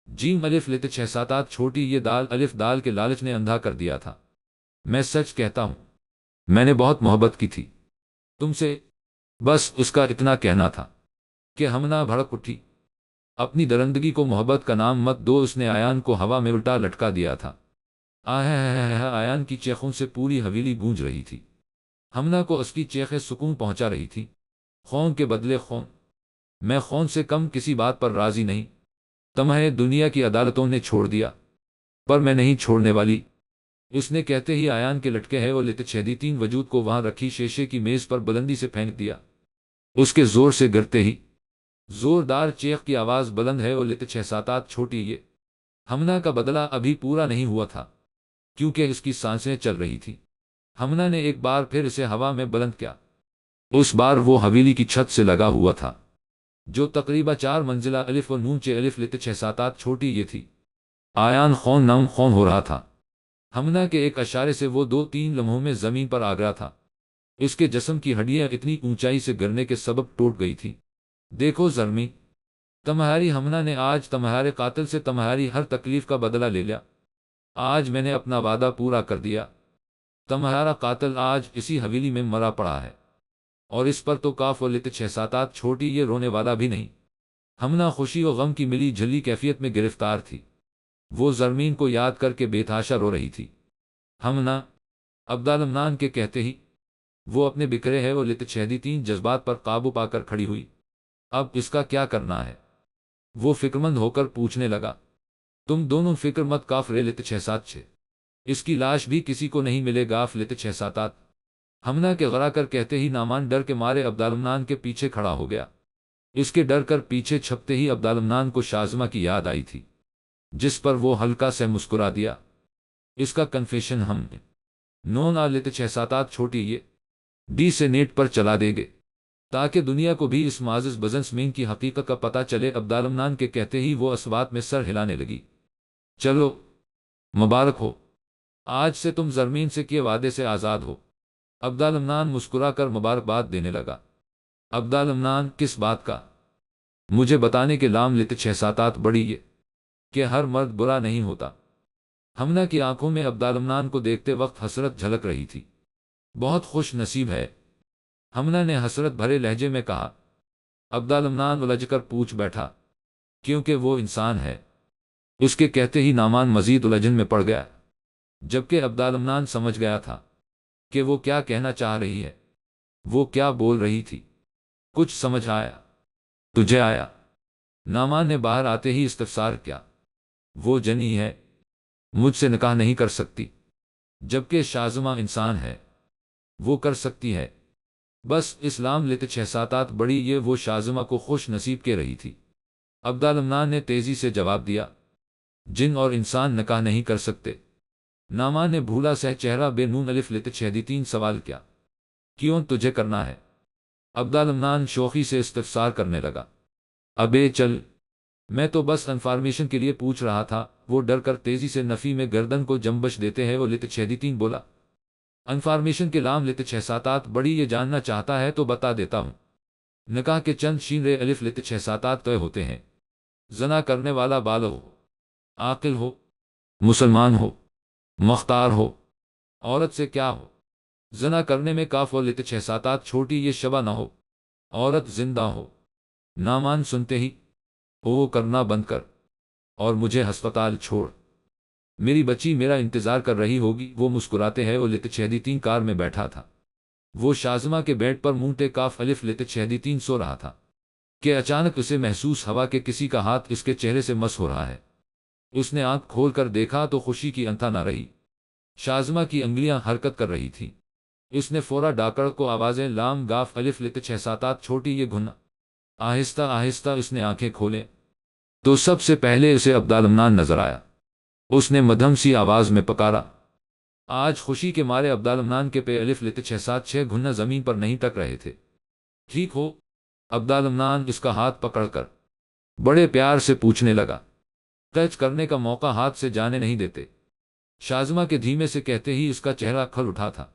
جیم الف لت677 چھوٹی یہ دال الف دال کے لالچ نے اندھا کر دیا تھا۔ میں سچ کہتا ہوں، میں نے بہت محبت کی تھی تم سے، بس اس کا اتنا کہنا تھا کہ ہمنا بھڑک اٹھی۔ اپنی درندگی کو محبت کا نام مت دو، اس نے آیان کو ہوا میں الٹا لٹکا دیا تھا۔ آیان کی چیخوں سے پوری حویلی گونج رہی تھی۔ ہمنا کو اس کی چیخیں سکون پہنچا رہی تھی۔ خون کے بدلے خون، میں خون سے کم کسی بات پر راضی نہیں۔ تمہیں دنیا کی عدالتوں نے چھوڑ دیا، پر میں نہیں چھوڑنے والی۔ اس نے کہتے ہی آیان کے لٹکے ہیں وہ لت676 وجود کو وہاں رکھی شیشے کی میز پر بلندی سے پھینک دیا۔ اس کے زور سے گرتے ہی زوردار چیخ کی آواز بلند ہے وہ لت677 چھوٹی یہ ہمنا کا بدلہ ابھی پورا نہیں ہوا تھا، کیونکہ اس کی سانسیں چل رہی تھی۔ ہمنا نے ایک بار پھر اسے ہوا میں بلند کیا۔ اس بار وہ حویلی کی چھت سے لگا ہوا تھا، جو تقریباً 4 منزلہ الف و نون چے الف لت677 چھوٹی یہ تھی۔ آیان خون نم خون ہو رہا تھا۔ ہمنا کے ایک اشارے سے وہ 2-3 لمحوں میں زمین پر آ گیا تھا۔ اس کے جسم کی ہڈیاں اتنی اونچائی سے گرنے کے سبب ٹوٹ گئی تھی۔ دیکھو زرمی، تمہاری ہمنا نے آج تمہارے قاتل سے تمہاری ہر تکلیف کا بدلہ لے لیا۔ آج میں نے اپنا وعدہ پورا کر دیا۔ تمہارا قاتل آج اسی حویلی میں مرا پڑا ہے، اور اس پر تو کاف و لت677 چھوٹی یہ رونے والا بھی نہیں۔ ہمنا خوشی و غم کی ملی جھلی کیفیت میں گرفتار تھی۔ وہ زرمین کو یاد کر کے بے تحاشا رو رہی تھی۔ ہمنا عبدالمنان کے کہتے ہی وہ اپنے بکھرے ہے وہ لت676 جذبات پر قابو پا کر کھڑی ہوئی۔ اب اس کا کیا کرنا ہے؟ وہ فکرمند ہو کر پوچھنے لگا۔ تم دونوں فکر مت کاف رے لت676، اس کی لاش بھی کسی کو نہیں ملے گاف لت677۔ ہمنا کے غرا کر کہتے ہی نعمان ڈر کے مارے عبدالمنان کے پیچھے کھڑا ہو گیا۔ اس کے ڈر کر پیچھے چھپتے ہی عبدالمنان کو شازمہ کی یاد آئی تھی، جس پر وہ ہلکا سے مسکرا دیا۔ اس کا کنفیشن ہم نو نہ لیتے 6-7 چھوٹی یہ ڈی سے نیٹ پر چلا دے گے تاکہ دنیا کو بھی اس معزز بزنس مین کی حقیقت کا پتہ چلے۔ عبدالمنان کے کہتے ہی وہ اسبات میں سر ہلانے لگی۔ چلو مبارک ہو، آج سے تم زرمین سے کیے وعدے سے آزاد ہو۔ عبدالمنان مسکرا کر مبارکباد دینے لگا۔ عبدالمنان کس بات کا؟ مجھے بتانے کے لام لیتے 6-7 بڑی یہ کہ ہر مرد برا نہیں ہوتا۔ ہمنا کی آنکھوں میں عبدالمنان کو دیکھتے وقت حسرت جھلک رہی تھی۔ بہت خوش نصیب ہے، ہمنا نے حسرت بھرے لہجے میں کہا۔ عبدالمنان الجھ کر پوچھ بیٹھا، کیونکہ وہ انسان ہے؟ اس کے کہتے ہی نعمان مزید الجھن میں پڑ گیا، جبکہ عبدالمنان سمجھ گیا تھا کہ وہ کیا کہنا چاہ رہی ہے، وہ کیا بول رہی تھی۔ کچھ سمجھ آیا؟ تجھے آیا؟ نعمان نے باہر آتے ہی استفسار کیا۔ وہ جنی ہے، مجھ سے نکاح نہیں کر سکتی، جبکہ شازمہ انسان ہے، وہ کر سکتی ہے۔ بس اسلام لیتے 6-7 بڑی یہ وہ شازمہ کو خوش نصیب کے رہی تھی۔ عبدالمنان نے تیزی سے جواب دیا، جن اور انسان نکاح نہیں کر سکتے۔ نعمان نے بھولا سہ چہرہ بے نون الف لیتے 6-3 سوال کیا، کیوں تجھے کرنا ہے؟ عبدالمنان شوخی سے استفسار کرنے لگا۔ ابے چل، میں تو بس انفارمیشن کے لیے پوچھ رہا تھا۔ وہ ڈر کر تیزی سے نفی میں گردن کو جنبش دیتے ہیں وہ لیتے 6-3 بولا۔ انفارمیشن کے لام لیتے 6-7 بڑی یہ جاننا چاہتا ہے تو بتا دیتا ہوں۔ نکاح کے چند شین رے الف لیتے 6-7 طے ہوتے ہیں۔ زنا کرنے والا بالغ ہو، عاقل ہو، مسلمان ہو، مختار ہو، عورت سے کیا ہو؟ زنا کرنے میں کاف و لیتے 6-7 چھوٹی یہ شبہ نہ ہو، عورت زندہ ہو۔ نعمان سنتے ہی، وہ کرنا بند کر اور مجھے ہسپتال چھوڑ، میری بچی میرا انتظار کر رہی ہوگی۔ وہ مسکراتے ہیں وہ لیتے 6-3 کار میں بیٹھا تھا۔ وہ شازمہ کے بیڈ پر مونٹے کاف الف لیتے 6-3 سو رہا تھا کہ اچانک اسے محسوس ہوا کہ کسی کا ہاتھ اس کے چہرے سے مس ہو رہا ہے۔ اس نے آنکھ کھول کر دیکھا تو خوشی کی انتہا نہ رہی۔ شازمہ کی انگلیاں حرکت کر رہی تھیں۔ اس نے فورا ڈاکڑ کو آوازیں لام گاف الف لیتے 6-7 چھوٹی یہ گھنا۔ آہستہ آہستہ اس نے آنکھیں کھولیں تو سب سے پہلے اسے عبدالمنان نظر آیا۔ اس نے مدھم سی آواز میں پکارا۔ آج خوشی کے مارے عبدالمنان کے پے الف لیتے 6-6 گھنا زمین پر نہیں ٹک رہے تھے۔ ٹھیک ہو؟ عبدالمنان اس کا ہاتھ پکڑ کر بڑے پیار سے پوچھنے لگا۔ ٹچ کرنے کا موقع ہاتھ سے جانے نہیں دیتے۔ شازمہ کے دھیمے سے کہتے ہی اس کا چہرہ کھل اٹھا تھا۔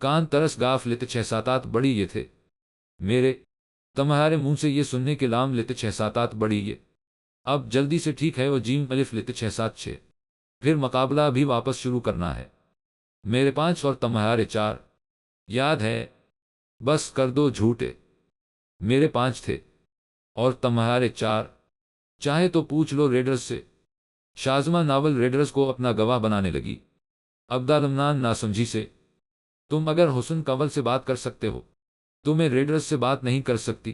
کان ترس گاف لیتے 6-7 بڑی یہ تھے میرے، تمہارے منہ سے یہ سننے کے لام لیتے 6-7 بڑی یہ۔ اب جلدی سے ٹھیک ہے وہ جیم الف لیتے 6-6، پھر مقابلہ بھی واپس شروع کرنا ہے۔ میرے 5 اور تمہارے 4، یاد ہے؟ بس کر دو جھوٹے، میرے 5 تھے اور تمہارے 4، چاہے تو پوچھ لو ریڈرز سے۔ شازمہ ناول ریڈرز کو اپنا گواہ بنانے لگی۔ عبدالمنان ناسمجھی سے، تم اگر حسن کنول سے بات کر سکتے ہو تو میں ریڈرز سے بات نہیں کر سکتی؟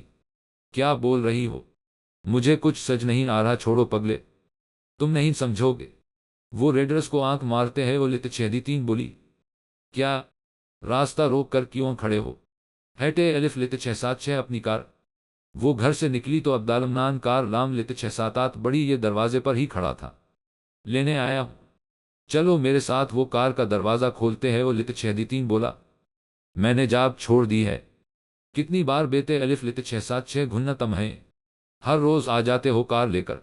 کیا بول رہی ہو؟ مجھے کچھ سج نہیں آ رہا، چھوڑو پگلے، تم نہیں سمجھو گے۔ وہ ریڈرز کو آنکھ مارتے ہیں وہ لیتے 6-3 بولی۔ کیا راستہ روک کر کیوں کھڑے ہو؟ ہیٹے الف لیتے 6-6 اپنی کار۔ وہ گھر سے نکلی تو عبدالمنان کار لام لیتے 6-7 بڑی یہ دروازے پر ہی کھڑا تھا۔ لینے آیا ہوں، چلو میرے ساتھ۔ وہ کار کا دروازہ کھولتے ہیں وہ لیتے 6-3 بولا۔ میں نے جاب چھوڑ دی ہے۔ کتنی بار بیتے الف لیتے 6-6 گھنا تم ہیں؟ ہر روز آ جاتے ہو کار لے کر؟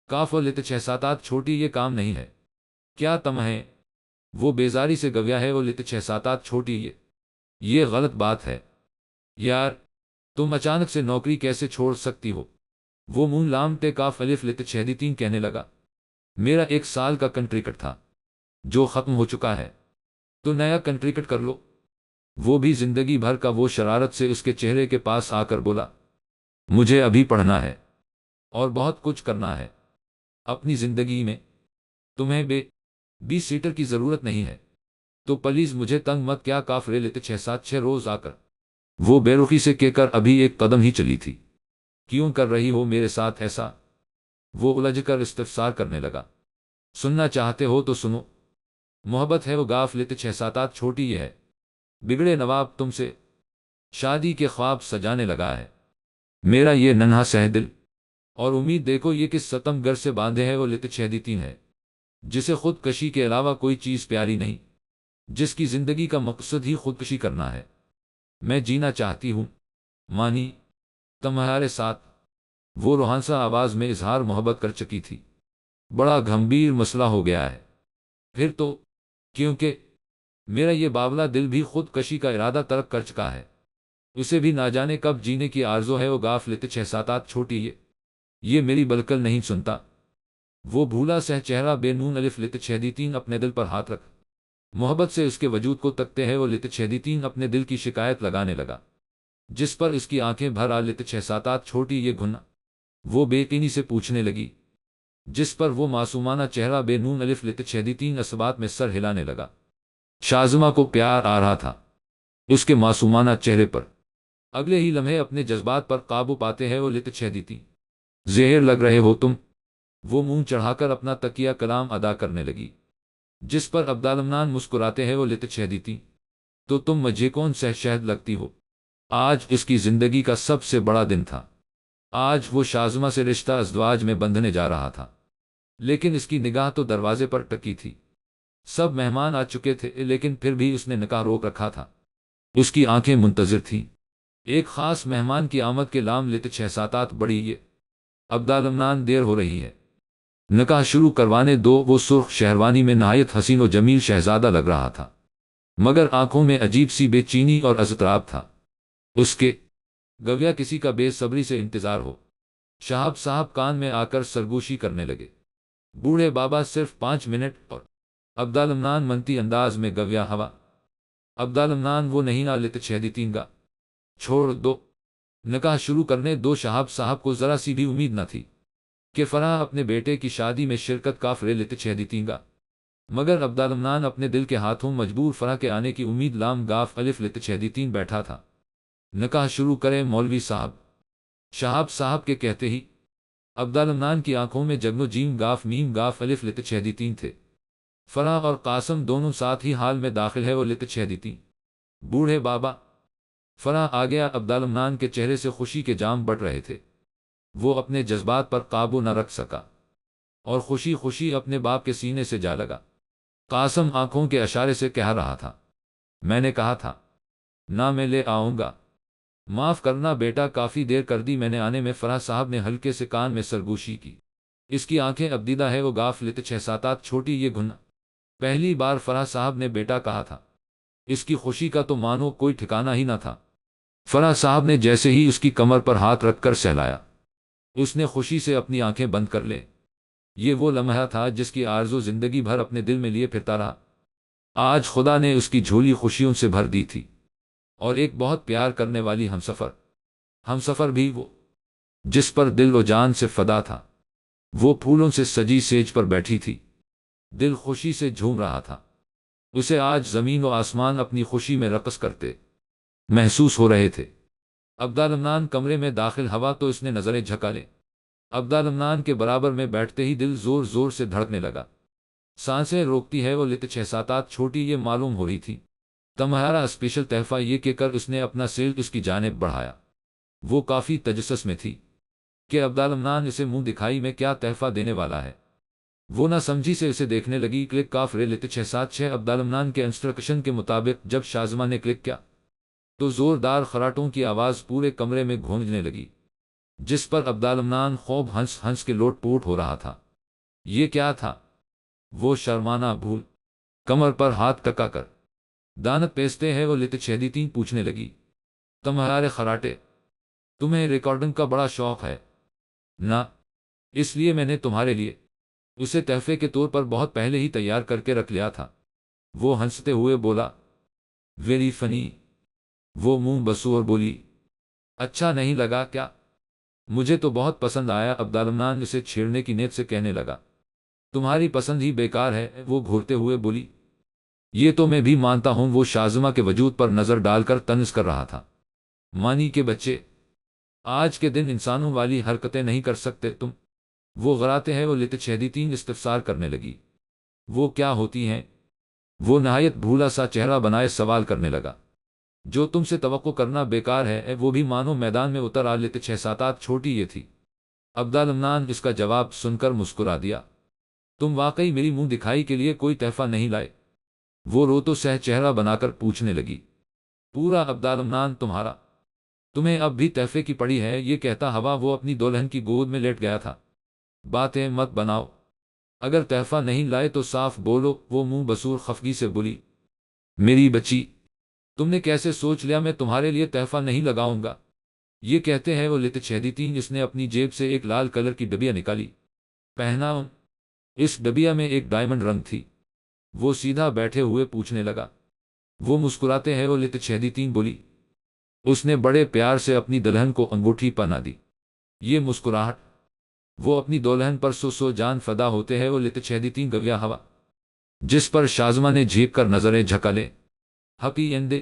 کاف و لیتے 6-7 چھوٹی یہ کام نہیں ہے، کیا تم ہیں؟ وہ بیزاری سے گویا ہے وہ لیتے 6-7 چھوٹی یہ غلط بات ہے یار، تم اچانک سے نوکری کیسے چھوڑ سکتی ہو؟ وہ منہ لامتے کاف الف لیتے 6-3 کہنے لگا۔ میرا 1 سال کا کنٹریکٹ تھا جو ختم ہو چکا ہے، تو نیا کنٹریکٹ کر لو۔ وہ بھی زندگی بھر کا وہ شرارت سے اس کے چہرے کے پاس آ کر بولا، مجھے ابھی پڑھنا ہے اور بہت کچھ کرنا ہے اپنی زندگی میں، تمہیں 20 سیٹر کی ضرورت نہیں ہے تو پلیز مجھے تنگ مت کیا۔ کاف رے لیتے 6-6 روز آ کر وہ بے رخی سے کہہ کر ابھی 1 قدم ہی چلی تھی۔ کیوں کر رہی ہو میرے ساتھ ایسا؟ وہ الجھ کر استفسار کرنے لگا۔ سننا چاہتے ہو تو سنو، محبت ہے وہ گاف لیتے 6-7 چھوٹی یہ ہے۔ بگڑے نواب تم سے شادی کے خواب سجانے لگا ہے، میرا یہ ننھا سہ دل، اور امید دیکھو یہ کس ستم گر سے باندھے ہے، وہ لتچھیدیتین ہے، جسے خودکشی کے علاوہ کوئی چیز پیاری نہیں، جس کی زندگی کا مقصد ہی خودکشی کرنا ہے۔ میں جینا چاہتی ہوں مانی، تمہارے ساتھ۔ وہ روحانسا آواز میں اظہار محبت کر چکی تھی۔ بڑا گھمبیر مسئلہ ہو گیا ہے پھر تو، کیونکہ میرا یہ باولا دل بھی خودکشی کا ارادہ ترک کر چکا ہے، اسے بھی نہ جانے کب جینے کی آرزو ہے۔ وہ گاف لیتے 6-7 چھوٹی یہ میری بلکل نہیں سنتا۔ وہ بھولا سہ چہرہ بے نون الف لتچھیدیتین اپنے دل پر ہاتھ رکھ محبت سے اس کے وجود کو تکتے ہیں۔ وہ لتچھیدیتین اپنے دل کی شکایت لگانے لگا، جس پر اس کی آنکھیں بھر آ لتچھیدیتین چھوٹی یہ گھنا، وہ بے یقینی سے پوچھنے لگی، جس پر وہ معصومانہ چہرہ بے نون الف لتچھیدیتین اسبات میں سر ہلانے لگا۔ شازمہ کو پیار آ رہا تھا اس کے معصومانہ چہرے پر۔ اگلے ہی لمحے اپنے جذبات پر قابو پاتے ہیں وہ لتچھیدیتین، زہر لگ رہے ہو تم، وہ منہ چڑھا کر اپنا تکیہ کلام ادا کرنے لگی، جس پر عبدالمنان مسکراتے ہیں وہ لتچھیدیتین، تو تم مجھے کون سہ شہد لگتی ہو۔ آج اس کی زندگی کا سب سے بڑا دن تھا، آج وہ شازمہ سے رشتہ ازدواج میں بندھنے جا رہا تھا، لیکن اس کی نگاہ تو دروازے پر ٹکی تھی۔ سب مہمان آ چکے تھے لیکن پھر بھی اس نے نکاح روک رکھا تھا، اس کی آنکھیں منتظر تھیں ایک خاص مہمان کی آمد کے لام لتچھیدیتین بڑی یہ عبدالمنان دیر ہو رہی ہے، نکاح شروع کروانے دو۔ وہ سرخ شہروانی میں نہایت حسین و جمیل شہزادہ لگ رہا تھا، مگر آنکھوں میں عجیب سی بے چینی اور اضطراب تھا۔ اس کے گویا کسی کا بے صبری سے انتظار ہو۔ شہاب صاحب کان میں آ کر سرگوشی کرنے لگے، بوڑھے بابا صرف 5 منٹ اور عبدالمنان منتی انداز میں گویا ہوا۔ عبدالمنان وہ نہیں لتچھیدیتین گا، چھوڑ دو، نکاح شروع کرنے دو۔ شہاب صاحب کو ذرا سی بھی امید نہ تھی کہ فرح اپنے بیٹے کی شادی میں شرکت کافر لتچھیدیتین گا، مگر عبدالمنان اپنے دل کے ہاتھوں مجبور فرح کے آنے کی امید لام گاف الف لتچھیدیتین بیٹھا تھا۔ نکاح شروع کریں مولوی صاحب، شہاب صاحب کے کہتے ہی عبدالمنان کی آنکھوں میں جگنو جیم گاف میم گاف الف لتچھیدیتین تھے۔ فرح اور قاسم دونوں ساتھ ہی حال میں داخل ہے وہ لتچھیدیتین، بوڑھے بابا۔ فرح آ گیا، عبدالمنان کے چہرے سے خوشی کے جام بڑھ رہے تھے، وہ اپنے جذبات پر قابو نہ رکھ سکا اور خوشی خوشی اپنے باپ کے سینے سے جا لگا۔ قاسم آنکھوں کے اشارے سے کہہ رہا تھا، میں نے کہا تھا نہ میں لے آؤں گا، معاف کرنا بیٹا، کافی دیر کر دی میں نے آنے میں۔ فرح صاحب نے ہلکے سے کان میں سرگوشی کی، اس کی آنکھیں اب دیدہ ہے وہ گاف لتچھیدیتین چھوٹی یہ گھنا، پہلی بار فرح صاحب نے بیٹا کہا تھا، اس کی خوشی کا تو مانو کوئی ٹھکانہ ہی نہ تھا۔ فرح صاحب نے جیسے ہی اس کی کمر پر ہاتھ رکھ کر سہلایا، اس نے خوشی سے اپنی آنکھیں بند کر لے۔ یہ وہ لمحہ تھا جس کی آرزو زندگی بھر اپنے دل میں لیے پھرتا رہا، آج خدا نے اس کی جھولی خوشیوں سے بھر دی تھی۔ اور ایک بہت پیار کرنے والی ہمسفر بھی وہ، جس پر دل و جان سے فدا تھا، وہ پھولوں سے سجی سیج پر بیٹھی تھی، دل خوشی سے جھوم رہا تھا۔ اسے آج زمین و آسمان اپنی خوشی میں رقص کرتے محسوس ہو رہے تھے۔ عبدالمنان کمرے میں داخل ہوا تو اس نے نظریں جھکا لیں۔ عبدالمنان کے برابر میں بیٹھتے ہی دل زور زور سے دھڑکنے لگا، سانسیں روکتی ہے وہ لتچھیدیتین چھوٹی یہ معلوم ہو رہی تھی۔ تمہارا اسپیشل تحفہ، یہ کہہ کر اس نے اپنا سیل اس کی جانب بڑھایا۔ وہ کافی تجسس میں تھی کہ عبدالمنان اسے منہ دکھائی میں کیا تحفہ دینے والا ہے۔ وہ نہ سمجھی سے اسے دیکھنے لگی۔ کلک کاف رے لتچھیدیتین عبدالمنان کے انسٹرکشن کے مطابق جب شازمہ نے کلک کیا تو زوردار خراٹوں کی آواز پورے کمرے میں گونجنے لگی، جس پر عبدالمنان خوب ہنس ہنس کے لوٹ پوٹ ہو رہا تھا۔ یہ کیا تھا؟ وہ شرمانا بھول کمر پر ہاتھ ٹکا کر دانت پیستے ہیں وہ لتچھیدیتین پوچھنے لگی، تمہارے خراٹے، تمہیں ریکارڈنگ کا بڑا شوق ہے نا، اس لیے میں نے تمہارے لیے اسے تحفے کے طور پر بہت پہلے ہی تیار کر کے رکھ لیا تھا۔ وہ ہنستے ہوئے بولا، ویری فنی۔ وہ منہ بسو اور بولی، اچھا نہیں لگا کیا؟ مجھے تو بہت پسند آیا۔ عبدالمنان اسے چھیڑنے کی نیت سے کہنے لگا، تمہاری پسند ہی بیکار ہے۔ وہ گھورتے ہوئے بولی، یہ تو میں بھی مانتا ہوں۔ وہ شازمہ کے وجود پر نظر ڈال کر طنز کر رہا تھا، مانی کے بچے، آج کے دن انسانوں والی حرکتیں نہیں کر سکتے تم؟ وہ غراتے ہیں وہ لتچھیدیتین استفسار کرنے لگی، وہ کیا ہوتی ہیں؟ وہ نہایت بھولا سا چہرہ بنائے سوال کرنے لگا۔ جو تم سے توقع کرنا بیکار ہے وہ بھی مانو میدان میں اتر آ لیتے 6-7 چھوٹی یہ تھی۔ عبدالمنان اس کا جواب سن کر مسکرا دیا۔ تم واقعی میری منہ دکھائی کے لیے کوئی تحفہ نہیں لائے؟ وہ رو تو سہ چہرہ بنا کر پوچھنے لگی۔ پورا عبدالمنان تمہارا؟ تمہیں اب بھی تحفے کی پڑی ہے؟ یہ کہتا ہوا وہ اپنی دلہن کی گود میں لیٹ گیا تھا۔ باتیں مت بناؤ، اگر تحفہ نہیں لائے تو صاف بولو، وہ منہ بسور خفگی سے بولی۔ میری بچی، تم نے کیسے سوچ لیا میں تمہارے لیے تحفہ نہیں لگاؤں گا؟ یہ کہتے ہیں وہ لیتے چھیدی اس نے اپنی جیب سے ایک لال کلر کی ڈبیا نکالی۔ پہنا اس ڈبیا میں ایک ڈائمنڈ رنگ تھی۔ وہ سیدھا بیٹھے ہوئے پوچھنے لگا۔ وہ مسکراتے ہیں وہ لیتے چھیدی بولی۔ اس نے بڑے پیار سے اپنی دلہن کو انگوٹھی پہنا دی۔ یہ مسکراہٹ، وہ اپنی دلہن پر سو جان فدا ہوتے ہیں وہ لیتے چھیدی گویا ہوا، جس پر شازمہ نے جھیک کر نظریں جھکا لے۔ Happy and